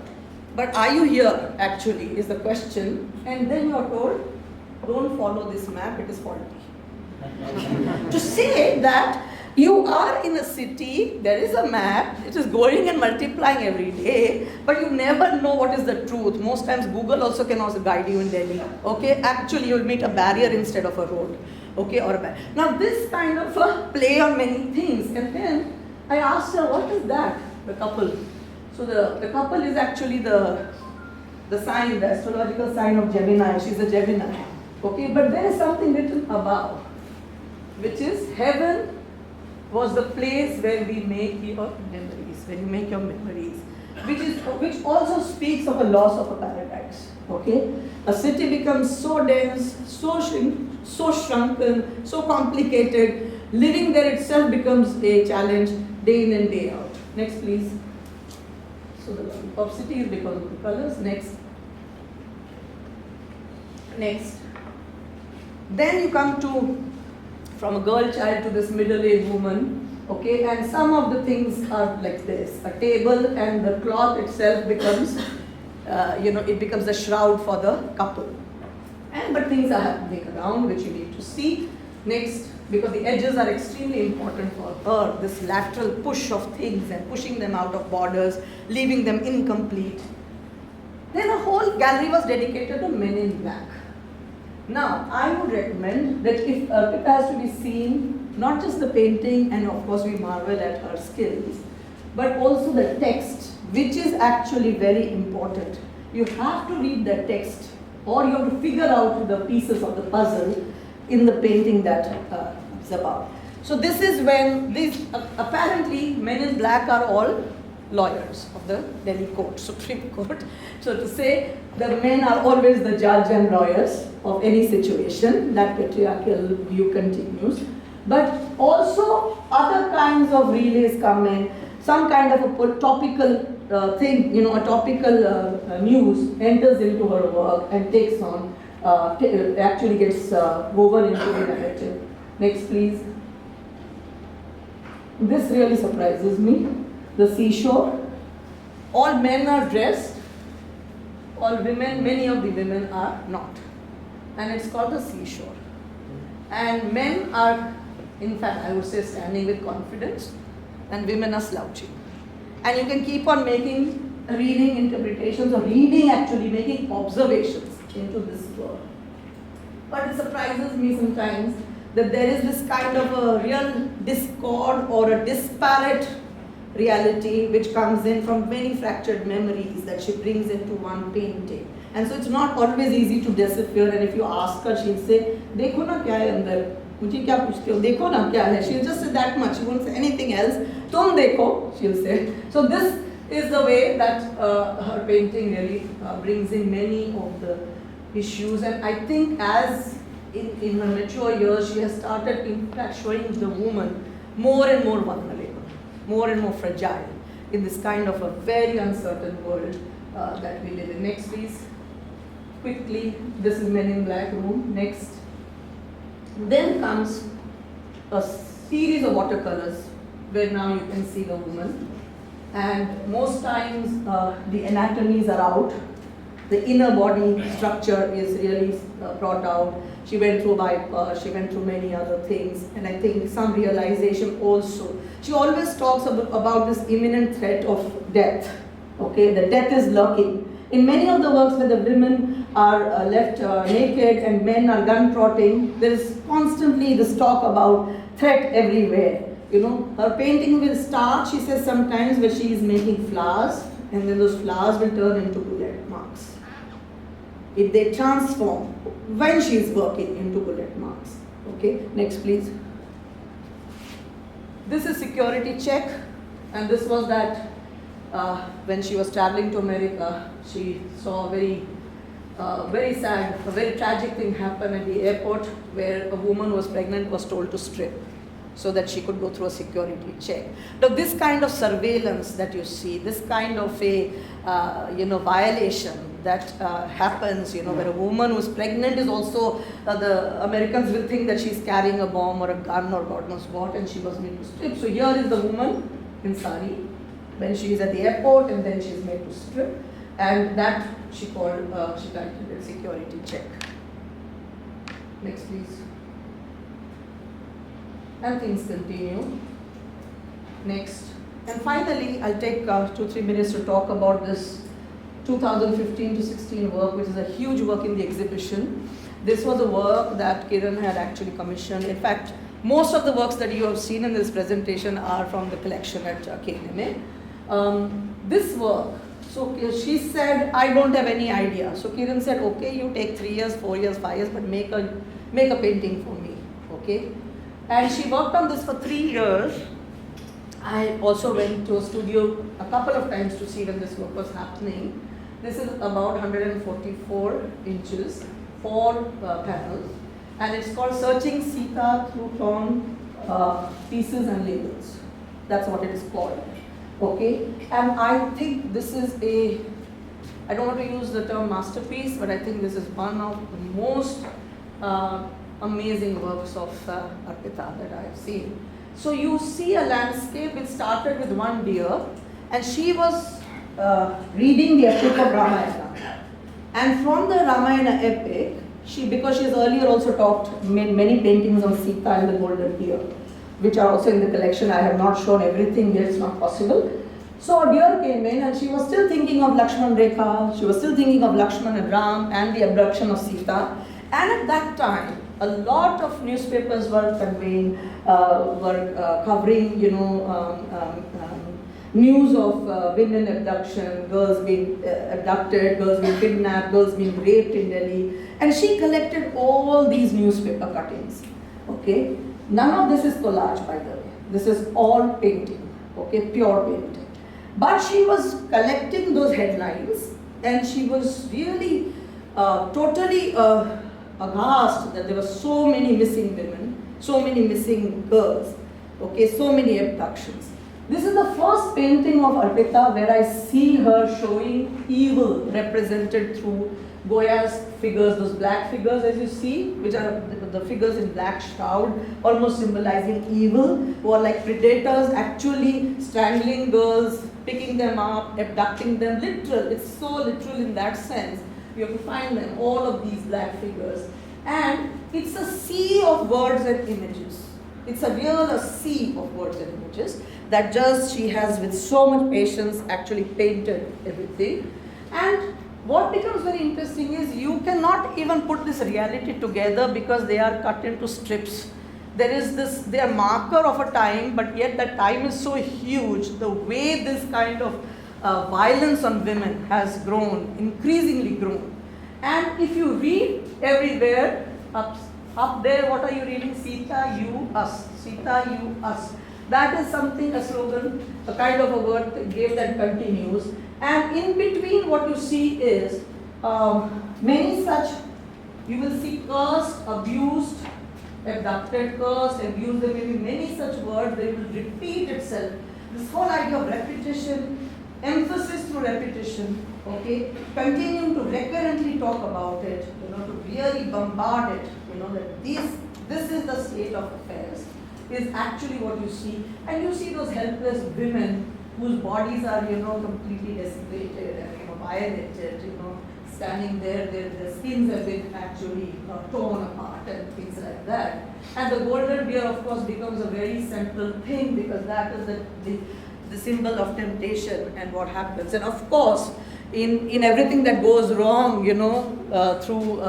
[SPEAKER 2] but are you here actually is the question. And then you are told, don't follow this map, it is faulty. To say that you are in a city, there is a map, it is going and multiplying every day, but you never know what is the truth. Most times Google also can also guide you in Delhi. Okay, actually you will meet a barrier instead of a road. Okay, or a barrier. Now this kind of a play on many things. And then I asked her, what is that? The couple. So the couple is actually the sign, the astrological sign of Gemini. She's a Gemini. Okay, but there is something written above, which is heaven was the place where we make your memories, when you make your memories, which also speaks of a loss of a paradise. Okay, a city becomes so dense, so shrunken, so complicated. Living there itself becomes a challenge day in and day out. Next, please. So the lollipop city is because of the colors. Next. Then you come to, from a girl child to this middle-aged woman, okay, and some of the things are like this. A table and the cloth itself becomes, it becomes a shroud for the couple. But things are happening around which you need to see. Next, because the edges are extremely important for her, this lateral push of things and pushing them out of borders, leaving them incomplete. Then a whole gallery was dedicated to Men in Black. Now, I would recommend that if Arpita has to be seen, not just the painting, and of course we marvel at her skills, but also the text, which is actually very important. You have to read the text, or you have to figure out the pieces of the puzzle in the painting that is about. So this is when these, apparently Men in Black are all lawyers of the Delhi court, Supreme Court. So to say the men are always the judge and lawyers of any situation, that patriarchal view continues. But also other kinds of relays come in, some kind of a topical thing, a topical news enters into her work and takes on, actually gets woven into the narrative. Next, please. This really surprises me. The seashore. All men are dressed, all women, many of the women are not. And it's called the seashore. And men are, in fact, I would say standing with confidence, and women are slouching. And you can keep on reading interpretations, or actually making observations into this world. But it surprises me sometimes that there is this kind of a real discord or a disparate reality which comes in from many fractured memories that she brings into one painting. And so it's not always easy to decipher, and if you ask her, she'll say, "Dekho na kya hai andar? Mujhe kya puchte ho? Dekho na kya hai?" She'll just say that much, she won't say anything else. "Tum dekho," she'll say. So this is the way that her painting really brings in many of the issues, and I think as in her mature years, she has started in fact showing the woman more and more vulnerable, more and more fragile in this kind of a very uncertain world that we live in. Next, please. Quickly, this is Men in Black room. Next. Then comes a series of watercolors where now you can see the woman. And most times the anatomies are out. The inner body structure is really brought out. She went through bypass, she went through many other things, and I think some realization also. She always talks about this imminent threat of death. Okay, the death is lurking. In many of the works where the women are left naked and men are gun trotting, there is constantly this talk about threat everywhere. You know, her painting will start, she says sometimes, where she is making flowers, and then those flowers will turn into bullet marks. If they transform when she is working into bullet marks. Okay, next please. This is security check, and this was that when she was traveling to America, she saw a very sad, a very tragic thing happen at the airport where a woman who was pregnant was told to strip so that she could go through a security check. Now this kind of surveillance that you see, this kind of a violation that happens, where a woman who is pregnant is also, the Americans will think that she's carrying a bomb or a gun or God knows what, and she was made to strip. So here is the woman in sari when she is at the airport, and then she is made to strip, and that she titled it security check. Next please. And things continue. Next. And finally, I'll take 2-3 minutes to talk about this 2015 to 16 work, which is a huge work in the exhibition. This was a work that Kiran had actually commissioned. In fact, most of the works that you have seen in this presentation are from the collection at KNMA. This work, so she said, I don't have any idea. So Kiran said, okay, you take 3 years, 4 years, 5 years, but make a painting for me, okay? And she worked on this for 3 years. I also went to a studio a couple of times to see when this work was happening. This is about 144 inches, 4 panels, and it's called Searching Sita Through Torn Pieces and Labels. That's what it is called. Okay, and I think this is I don't want to use the term masterpiece, but I think this is one of the most amazing works of Arpita that I have seen. So you see a landscape which started with one deer, and she was reading the epic of Ramayana. And from the Ramayana epic, because she has earlier also made many paintings of Sita and the golden deer, which are also in the collection. I have not shown everything here, it's not possible. So a deer came in, and she was still thinking of Lakshman Rekha, she was still thinking of Lakshman and Ram and the abduction of Sita. And at that time, a lot of newspapers were covering, news of women abduction, girls being abducted, girls being kidnapped, girls being raped in Delhi. And she collected all these newspaper cuttings. Okay, none of this is collage, by the way. This is all painting. Okay, pure painting. But she was collecting those headlines, and she was really totally aghast that there were so many missing women, so many missing girls, okay, so many abductions. This is the first painting of Arpita where I see her showing evil represented through Goya's figures, those black figures as you see, which are the figures in black shroud, almost symbolizing evil, who are like predators actually strangling girls, picking them up, abducting them, literal, it's so literal in that sense. You have to find them, all of these black figures. And it's a sea of words and images. It's a sea of words and images that just she has with so much patience actually painted everything. And what becomes very interesting is you cannot even put this reality together because they are cut into strips. They are marker of a time, but yet that time is so huge. The way this kind of violence on women has grown, increasingly grown. And if you read everywhere, up there, what are you reading? Sita, you, us. Sita, you, us. That is something, a slogan, a kind of a word that continues. And in between what you see is many such, you will see cursed, abused, abducted, cursed, abused. There may be many such words, they will repeat itself. This whole idea of repetition, emphasis through repetition, okay, continuing to recurrently talk about it, to really bombard it, that this is the state of affairs, is actually what you see. And you see those helpless women whose bodies are, completely desecrated and violated, standing there, their skins have been actually torn apart and things like that. And the golden bear, of course, becomes a very central thing because that is the symbol of temptation and what happens. And of course, in everything that goes wrong, through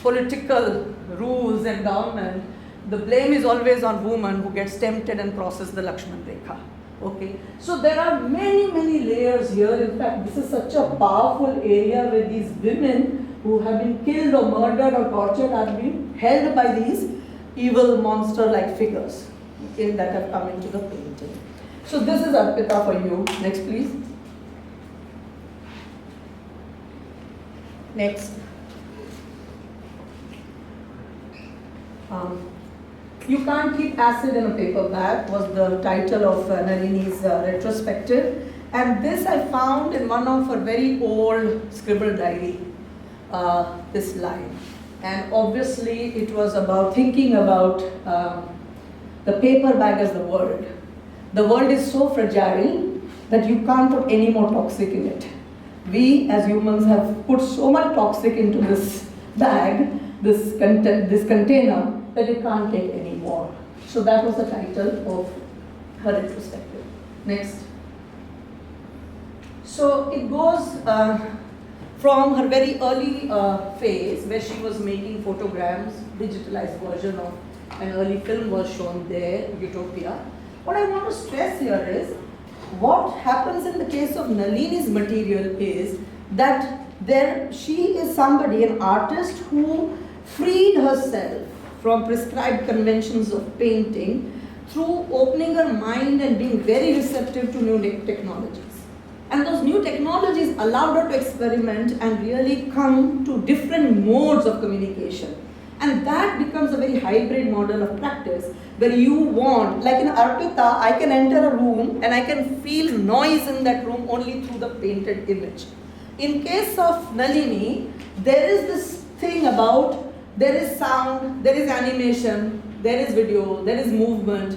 [SPEAKER 2] political rules and government, the blame is always on woman who gets tempted and crosses the Lakshman Rekha. Okay, so there are many, many layers here. In fact, this is such a powerful area where these women who have been killed or murdered or tortured have been held by these evil monster-like figures that have come into the painting. So this is Arpita for you. Next, please. Next. You Can't Keep Acid in a Paper Bag was the title of Nalini's retrospective. And this I found in one of her very old scribbled diary, this line. And obviously it was about thinking about the paper bag as the world. The world is so fragile that you can't put any more toxic in it. We as humans have put so much toxic into this bag, this container, that it can't take any more. So that was the title of her retrospective. Next. So it goes from her very early phase where she was making photograms, digitalized version of an early film was shown there, Utopia. What I want to stress here is, what happens in the case of Nalini's material is that she is somebody, an artist who freed herself from prescribed conventions of painting through opening her mind and being very receptive to new technologies. And those new technologies allowed her to experiment and really come to different modes of communication. And that becomes a very hybrid model of practice where you want, like in Arpita, I can enter a room and I can feel noise in that room only through the painted image. In case of Nalini, there is this thing about there is sound, there is animation, there is video, there is movement.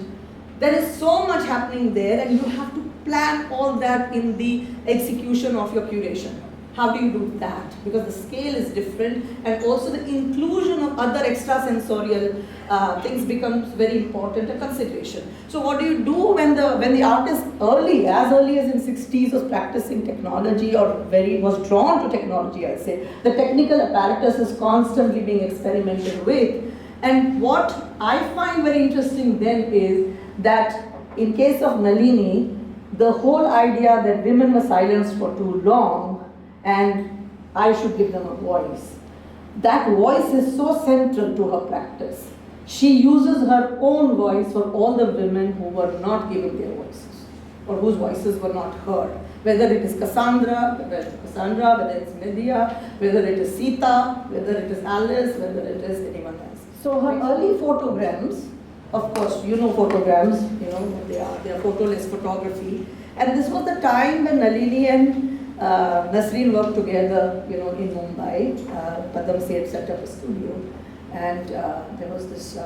[SPEAKER 2] There is so much happening there and you have to plan all that in the execution of your curation. How do you do that? Because the scale is different and also the inclusion of other extrasensorial things becomes very important a consideration. So what do you do when the artist as early as in 60s was practicing technology or was drawn to technology, I say. The technical apparatus is constantly being experimented with. And what I find very interesting then is that in case of Nalini, the whole idea that women were silenced for too long and I should give them a voice. That voice is so central to her practice. She uses her own voice for all the women who were not given their voices or whose voices were not heard. Whether it is Cassandra, whether it's Medea, whether it is Sita, whether it is Alice, whether it is anyone else. So her early photograms, of course, you know photograms, they are photoless photography. And this was the time when Nalini and Nasreen worked together, in Mumbai. Padam Seth set up a studio. And there was this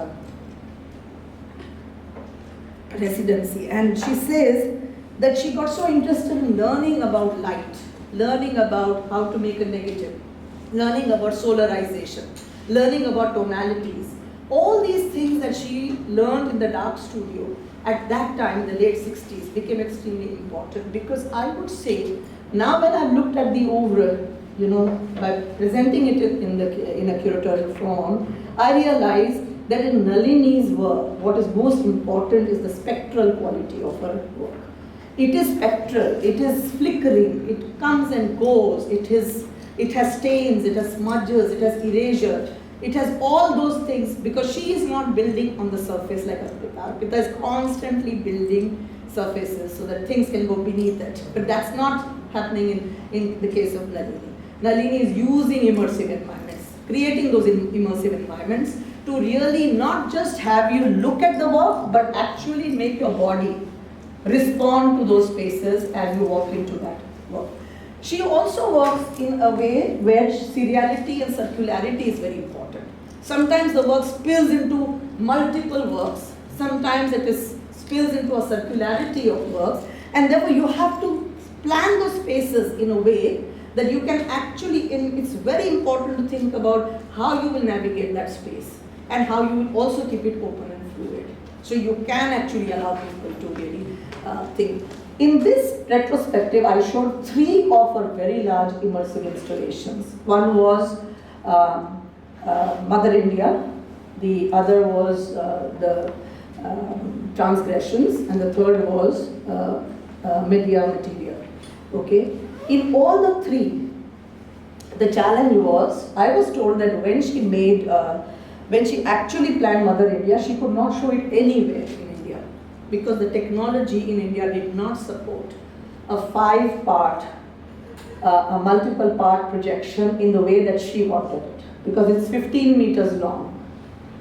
[SPEAKER 2] residency. And she says that she got so interested in learning about light, learning about how to make a negative, learning about solarization, learning about tonalities. All these things that she learned in the dark studio at that time, in the late 60s, became extremely important because I would say, now when I've looked at the oeuvre, by presenting it in a curatorial form, I realize that in Nalini's work, what is most important is the spectral quality of her work. It is spectral, it is flickering, it comes and goes, it has stains, it has smudges, it has erasure. It has all those things because she is not building on the surface like Arpita. Arpita is constantly building surfaces so that things can go beneath it. But that's not happening in the case of Nalini. Nalini is using immersive environments, creating those immersive environments to really not just have you look at the work, but actually make your body respond to those spaces as you walk into that work. She also works in a way where seriality and circularity is very important. Sometimes the work spills into multiple works, sometimes spills into a circularity of works, and therefore you have to plan those spaces in a way that you can actually, it's very important to think about how you will navigate that space and how you will also keep it open and fluid. So you can actually allow people to really think. In this retrospective, I showed 3 of our very large immersive installations. One was Mother India, the other was the transgressions, and the third was media material. Okay. In all the 3, the challenge was, I was told that when she made, when she actually planned Mother India, she could not show it anywhere in India because the technology in India did not support a 5-part, a multiple part projection in the way that she wanted it, because it's 15 meters long.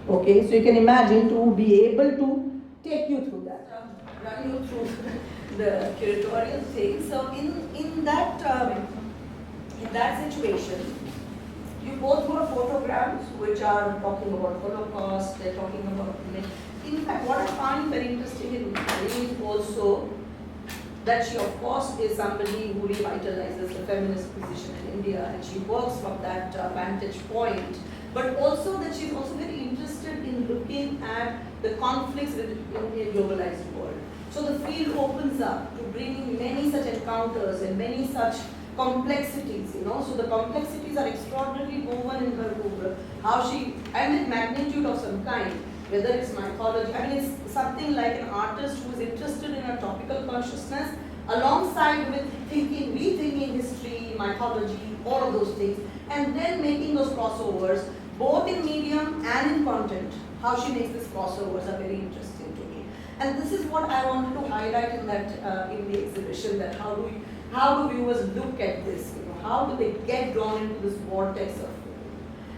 [SPEAKER 2] Okay, so you can imagine to be able to take you through that, run you through the curatorial thing. So in that situation, you go through photograms which are talking about Holocaust, they're talking about, in fact, what I find very interesting in Nalini is also that she of course is somebody who revitalizes the feminist position in India, and she works from that vantage point, but also that she's also very interested in looking at the conflicts in a globalized world. So the field opens up to bringing many such encounters and many such complexities, so the complexities are extraordinarily woven in her work, how she, and with magnitude of some kind, whether it's mythology, it's something like an artist who is interested in a topical consciousness, alongside with rethinking history, mythology, all of those things, and then making those crossovers, both in medium and in content. How she makes these crossovers are very interesting to me. And this is what I wanted to highlight in that in the exhibition, that how do viewers look at this? How do they get drawn into this vortex of film?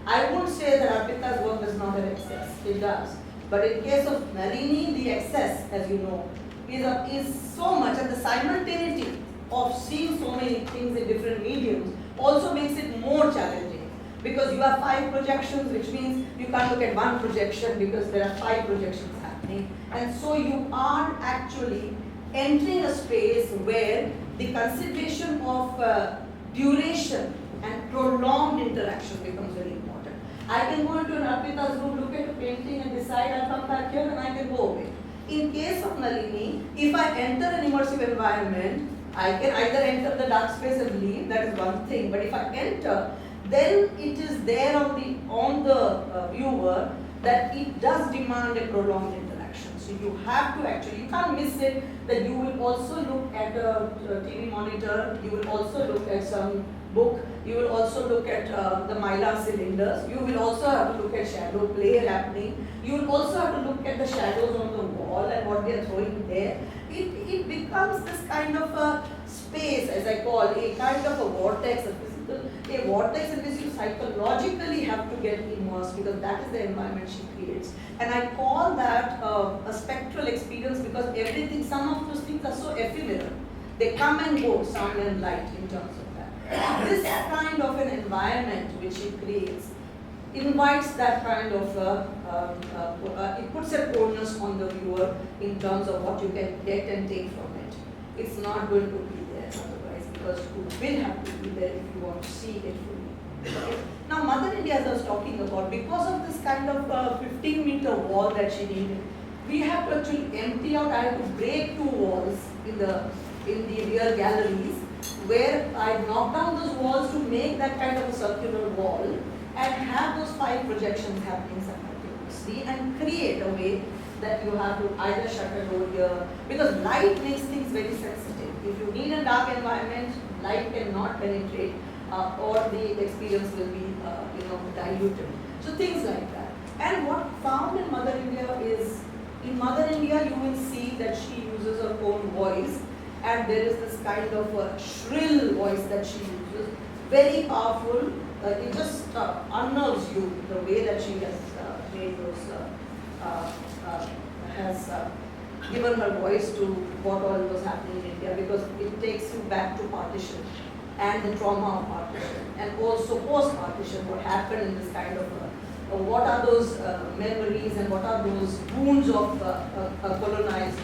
[SPEAKER 2] I won't say that Arpita's work does not have excess. It does. But in case of Nalini, the excess, as you know, is so much, and the simultaneity of seeing so many things in different mediums also makes it more challenging. Because you have 5 projections, which means you can't look at one projection because there are 5 projections happening. And so you are actually entering a space where the consideration of duration and prolonged interaction becomes very important. I can go into an Arpita's room, look at a painting and decide I'll come back here and I can go away. In case of Nalini, if I enter an immersive environment, I can either enter the dark space and leave, that is one thing, but if I enter, then it is there on the viewer that it does demand a prolonged interaction. So you have to actually, you can't miss it, that you will also look at a TV monitor, you will also look at some book, you will also look at the mylar cylinders, you will also have to look at shadow play happening, you will also have to look at the shadows on the wall and what they are throwing there. It becomes this kind of a space, as I call, a kind of a vortex, a vortex in which you psychologically have to get immersed, because that is the environment she creates. And I call that a spectral experience, because everything, some of those things are so ephemeral. They come and go, sound and light, in terms of that. This kind of an environment which she creates invites that kind of, it puts a onus on the viewer in terms of what you can get and take from it. It's not going to be there otherwise, because you will have to be there if you want to see it fully. Okay? Now, Mother India, as I was talking about, because of this kind of 15-meter wall that she needed, we have to actually empty out. I had to break 2 walls in the rear galleries, where I knocked down those walls to make that kind of a circular wall and have those 5 projections happening simultaneously and create a way that you have to either shut a door here, because light makes things very sensitive. If you need a dark environment, light cannot penetrate, or the experience will be diluted. So things like that. And what found in Mother India is, in Mother India you will see that she uses her own voice, and there is this kind of a shrill voice that she uses, very powerful. It just unnerves you, the way that she has made those, has given her voice to what all was happening in India, because it takes you back to partition and the trauma of partition, and also post-partition, what happened in this kind of, what are those memories and what are those wounds of a colonized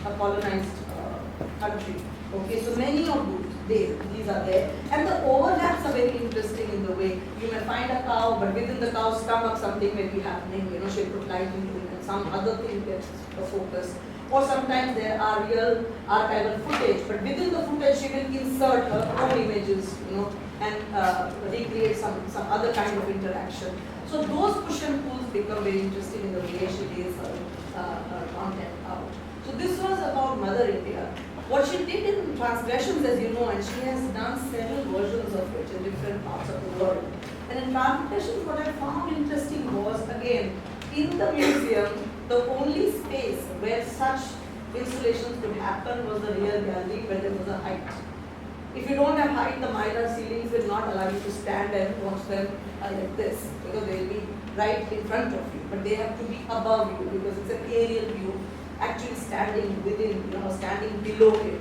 [SPEAKER 2] country. Okay, so many of those. these are there. And the overlaps are very interesting in the way you may find a cow, but within the cow's stomach something may be happening. She'll put light into it and some other thing gets the focus. Or sometimes there are real archival footage, but within the footage she will insert her own images, and recreate some other kind of interaction. So those push and pulls become very interesting in the way she lays her content out. So this was about Mother India. What she did in Transgressions, as you know, and she has done several versions of it in different parts of the world. And in Transgressions, what I found interesting was, again, in the museum, the only space where such installations could happen was the rear gallery where there was a height. If you don't have height, the mylar ceilings will not allow you to stand and watch them like this, because they will be right in front of you, but they have to be above you because it's an aerial view, actually standing within, standing below it.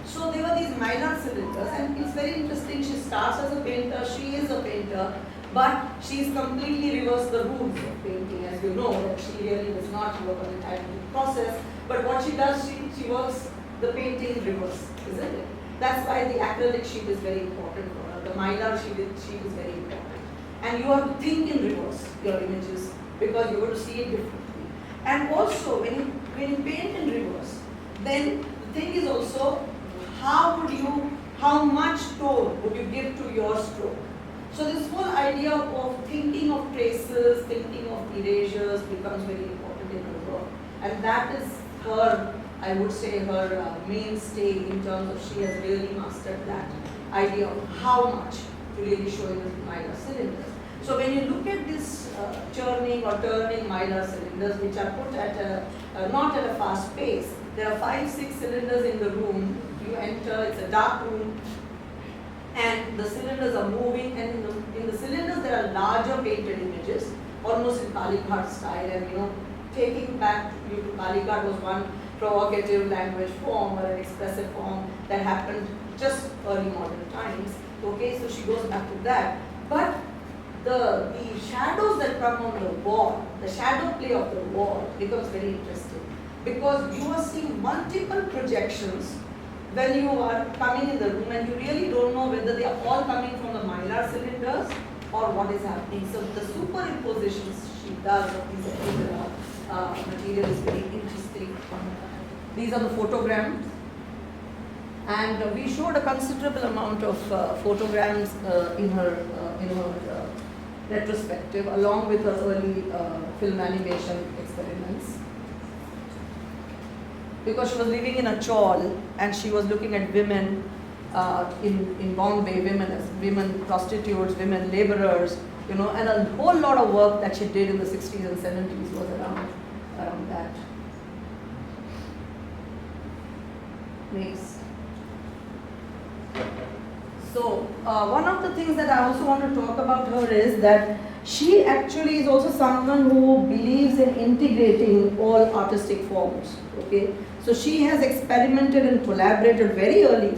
[SPEAKER 2] So there were these mylar cylinders, and it's very interesting. She starts as a painter, she is a painter, but she's completely reversed the rules of painting, as you know, that she really does not work on the type process, but what she does, she works the painting in reverse, isn't it? That's why the acrylic sheet is very important for her. The mylar sheet is very important. And you have to think in reverse, your images, because you're going to see it differently. And also, when you paint in reverse, then the thing is also, how much tone would you give to your stroke? So this whole idea of thinking of traces, thinking of erasures becomes very important in her work. And that is her, I would say, her mainstay in terms of she has really mastered that idea of how much to really show in the mylar cylinders. So when you look at this churning or turning mylar cylinders, which are put at not at a fast pace, there are 5-6 cylinders in the room. You enter, it's a dark room, and the cylinders are moving, and in the cylinders there are larger painted images, almost in Kalighat style, and taking back you to Kalighat was one provocative language form or an expressive form that happened just early modern times. Okay, so she goes back to that. But the shadows that come on the wall, the shadow play of the wall becomes very interesting, because you are seeing multiple projections when you are coming in the room, and you really don't know whether they are all coming from the mylar cylinders or what is happening. So the superimpositions she does of these material is very interesting. These are the photograms, and we showed a considerable amount of photograms in her retrospective, along with her early film animation experiments. Because she was living in a chawl and she was looking at women in Bombay, women prostitutes, women laborers, and a whole lot of work that she did in the 60s and 70s was around that. Next. So one of the things that I also want to talk about her is that she actually is also someone who believes in integrating all artistic forms. Okay, so she has experimented and collaborated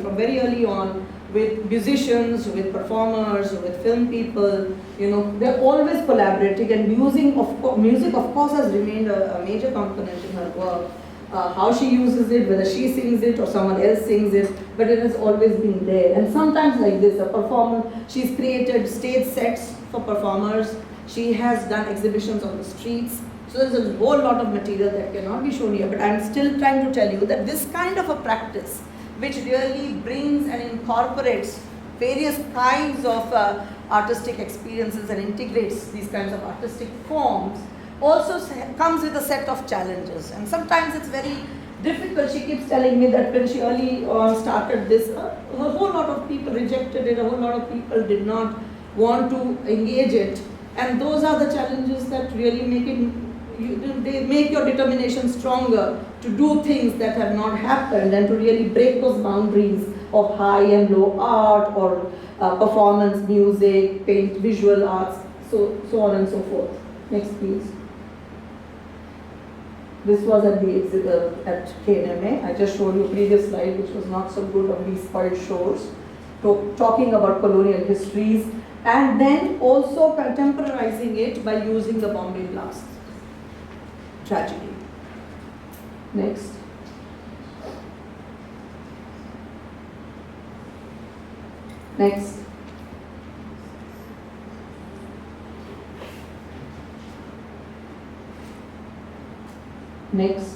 [SPEAKER 2] from very early on with musicians, with performers, with film people. They're always collaborating, and music of course has remained a major component in her work. How she uses it, whether she sings it or someone else sings it, but it has always been there. And sometimes like this, a performer, she's created stage sets for performers. She has done exhibitions on the streets. So there's a whole lot of material that cannot be shown here, but I'm still trying to tell you that this kind of a practice, which really brings and incorporates various kinds of artistic experiences and integrates these kinds of artistic forms, also comes with a set of challenges. And sometimes it's very difficult. She keeps telling me that when she early started this, a whole lot of people rejected it, a whole lot of people did not want to engage it. And those are the challenges that really they make your determination stronger to do things that have not happened, and to really break those boundaries of high and low art, or performance, music, paint, visual arts, so on and so forth. Next, please. This was at the exhibit at KNMA. I just showed you a previous slide, which was not so good, of these spoiled shores, talking about colonial histories, and then also contemporizing it by using the Bombay Blast tragedy. Next. Next. Next.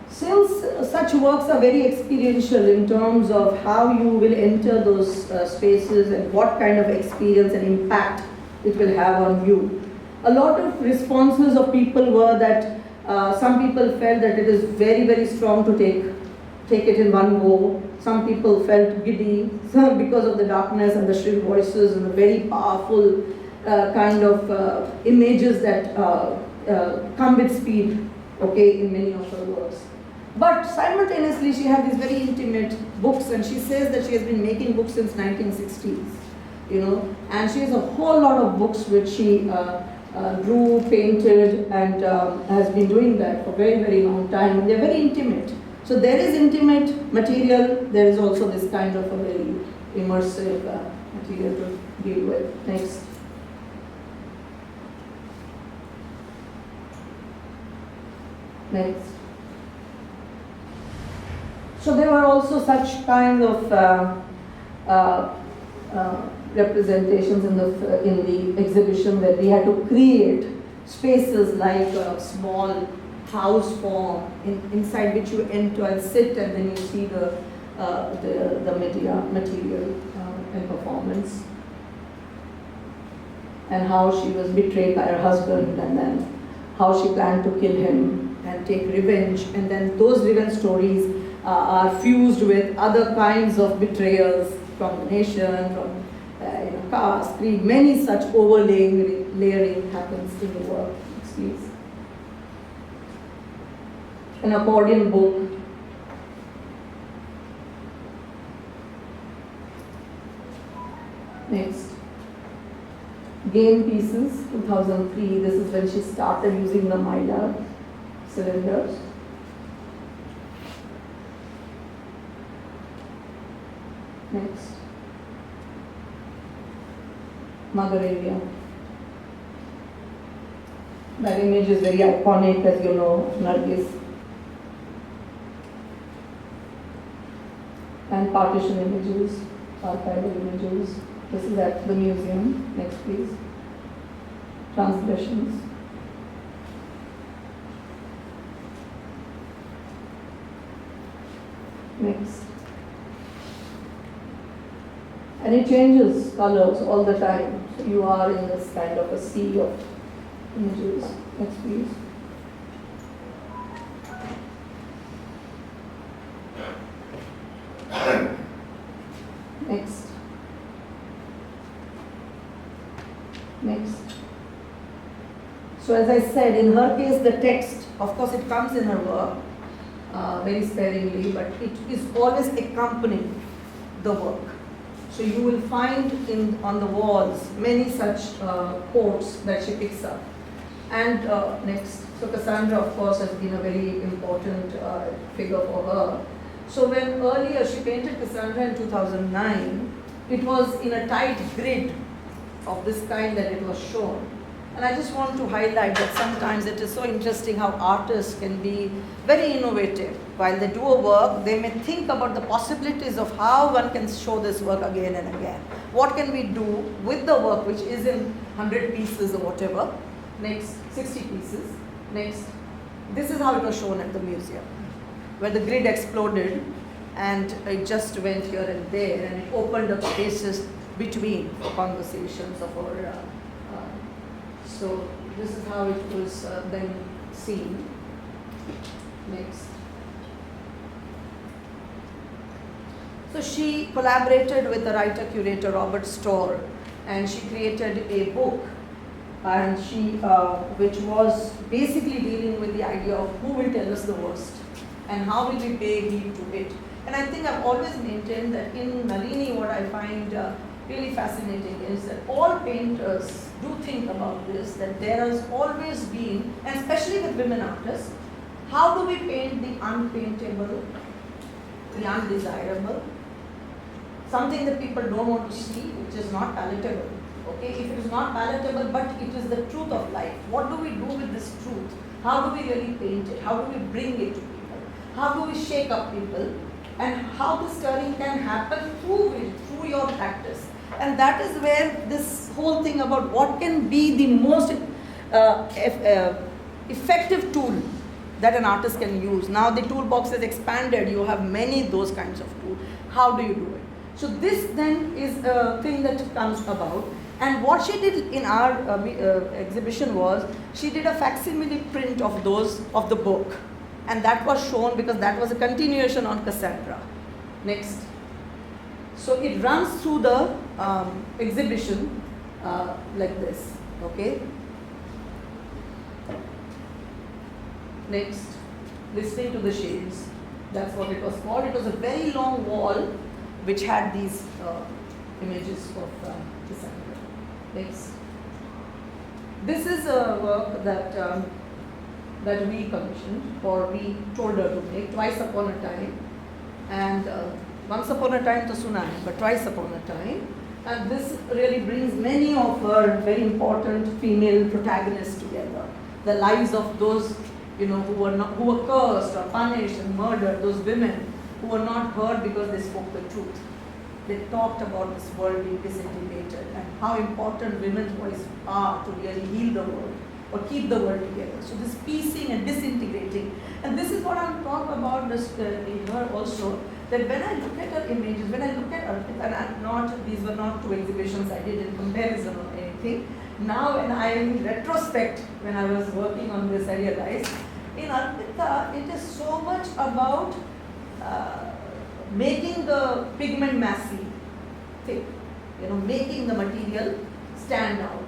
[SPEAKER 2] Since such works are very experiential in terms of how you will enter those spaces and what kind of experience and impact it will have on you, a lot of responses of people were that some people felt that it is very, very strong to take it in one go. Some people felt giddy because of the darkness and the shrill voices and the very powerful kind of images that come with speed, okay, in many of her works. But simultaneously, she had these very intimate books, and she says that she has been making books since 1960s, you know, and she has a whole lot of books which she drew, painted, and has been doing that for a very, very long time, and they're very intimate. So there is intimate material, there is also this kind of a very immersive material to deal with. Next. Next. So there were also such kind of representations in the exhibition where we had to create spaces like a small house form inside which you enter and sit, and then you see the material and performance, and how she was betrayed by her husband, and then how she planned to kill him and take revenge, and then those revenge stories are fused with other kinds of betrayals from the nation, from caste, creed, many such overlaying, layering happens in the work. Please. An accordion book. Next. Game pieces, 2003. This is when she started using the Mylar cylinders. Next. Mother area. That image is very iconic, as you know, Nargis. And partition images, archival images. This is at the museum. Next, please. Transgressions. Next. And it changes colors all the time. So you are in this kind of a sea of images. Next, please. Next. Next. So as I said, in her case, the text, of course, it comes in her work very sparingly, but it is always accompanying the work. So you will find on the walls many such quotes that she picks up. And next, so Cassandra, of course, has been a very important figure for her. So when earlier she painted Cassandra in 2009, it was in a tight grid of this kind that it was shown. And I just want to highlight that sometimes it is so interesting how artists can be very innovative. While they do a work, they may think about the possibilities of how one can show this work again and again. What can we do with the work which is in 100 pieces or whatever. Next, 60 pieces. Next, this is how it was shown at the museum, where the grid exploded and it just went here and there, and it opened up spaces between for conversations of our. So this is how it was then seen. Next. So she collaborated with the writer-curator Robert Storr, and she created a book, and she, which was basically dealing with the idea of who will tell us the worst and how will we pay heed to it. And I think I've always maintained that in Nalini, what I find really fascinating is that all painters do think about this, that there has always been, and especially with women artists, how do we paint the unpaintable, the undesirable, something that people don't want to see, which is not palatable. Okay, if it is not palatable, but it is the truth of life, what do we do with this truth? How do we really paint it? How do we bring it to people? How do we shake up people and how the stirring can happen through your practice. And that is where this whole thing about what can be the most effective tool that an artist can use. Now the toolbox is expanded, you have many those kinds of tools. How do you do it? So this then is a thing that comes about. And what she did in our exhibition was, she did a facsimile print of the book. And that was shown because that was a continuation on Cassandra. Next. So it runs through the exhibition like this, okay? Next, listening to the shades. That's what it was called. It was a very long wall which had these images of Cassandra. Next. This is a work that we commissioned, or we told her to make, Twice Upon a Time. And once upon a time to tsunami, but twice upon a time. And this really brings many of her very important female protagonists together. The lives of those, who were cursed or punished and murdered, those women who were not heard because they spoke the truth. They talked about this world being disintegrated and how important women's voices are to really heal the world or keep the world together. So this piecing and disintegrating. And this is what I'm talking about in her also, that when I look at her images, when I look at Arpita, and these were not two exhibitions I did in comparison or anything. Now when I am in retrospect, when I was working on this, I realized in Arpita, it is so much about making the pigment massy, thick, making the material stand out.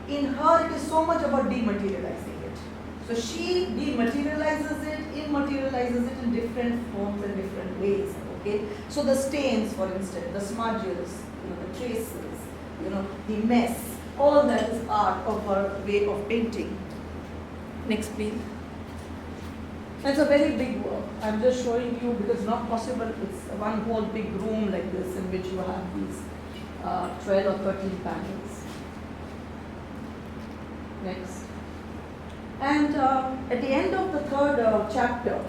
[SPEAKER 2] In her, it is so much about dematerializing it. So she dematerializes it, immaterializes it in different forms and different ways. Okay. So the stains, for instance, the smudges, the traces, the mess, all that is art of her way of painting. Next, please. It's a very big work. I'm just showing you because it's not possible. It's one whole big room like this in which you have these 12 or 13 panels. Next. And at the end of the third chapter,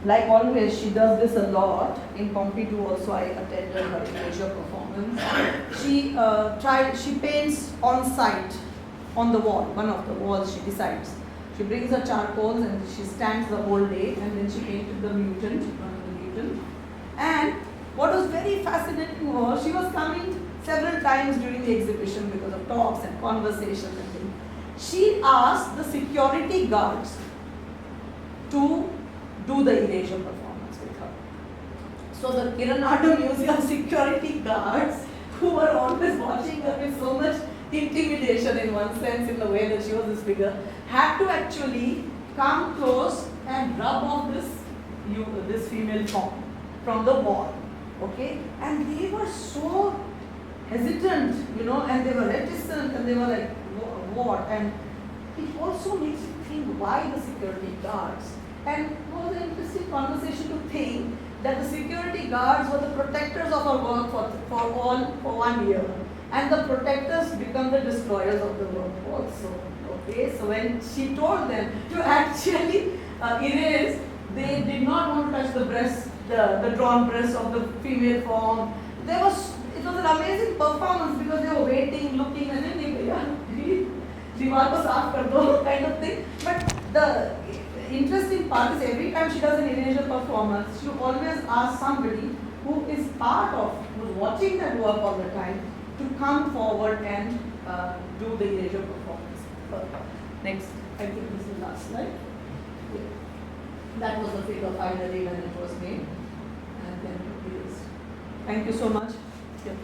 [SPEAKER 2] like always, she does this a lot. In Pompidou also I attended her Asia performance. She paints on site, on the wall, one of the walls she decides. She brings her charcoals and she stands the whole day, and then she painted the mutant, one of the mutant. And what was very fascinating was, she was coming several times during the exhibition because of talks and conversations and things. She asked the security guards to do the erasure performance with her. So the Kiranada Museum security guards, who were always watching her with so much intimidation in one sense, in the way that she was this figure, had to actually come close and rub off this female form from the wall. Okay? And they were so hesitant, and they were reticent, and they were like, what? And it also makes you think, why the security guards? And it was an interesting conversation to think that the security guards were the protectors of our work for 1 year. And the protectors become the destroyers of the work also. Okay, so when she told them to actually erase, they did not want to touch the breast, the drawn breast of the female form. It was an amazing performance because they were waiting, looking, and then they kind of thing. But the interesting part is, every time she does an erasure performance, she always asks somebody who is who's watching that work all the time, to come forward and do the erasure performance. Next, I think this is the last slide. Yeah. That was the figure finally when it was made, and then erased. Thank you so much. Yeah.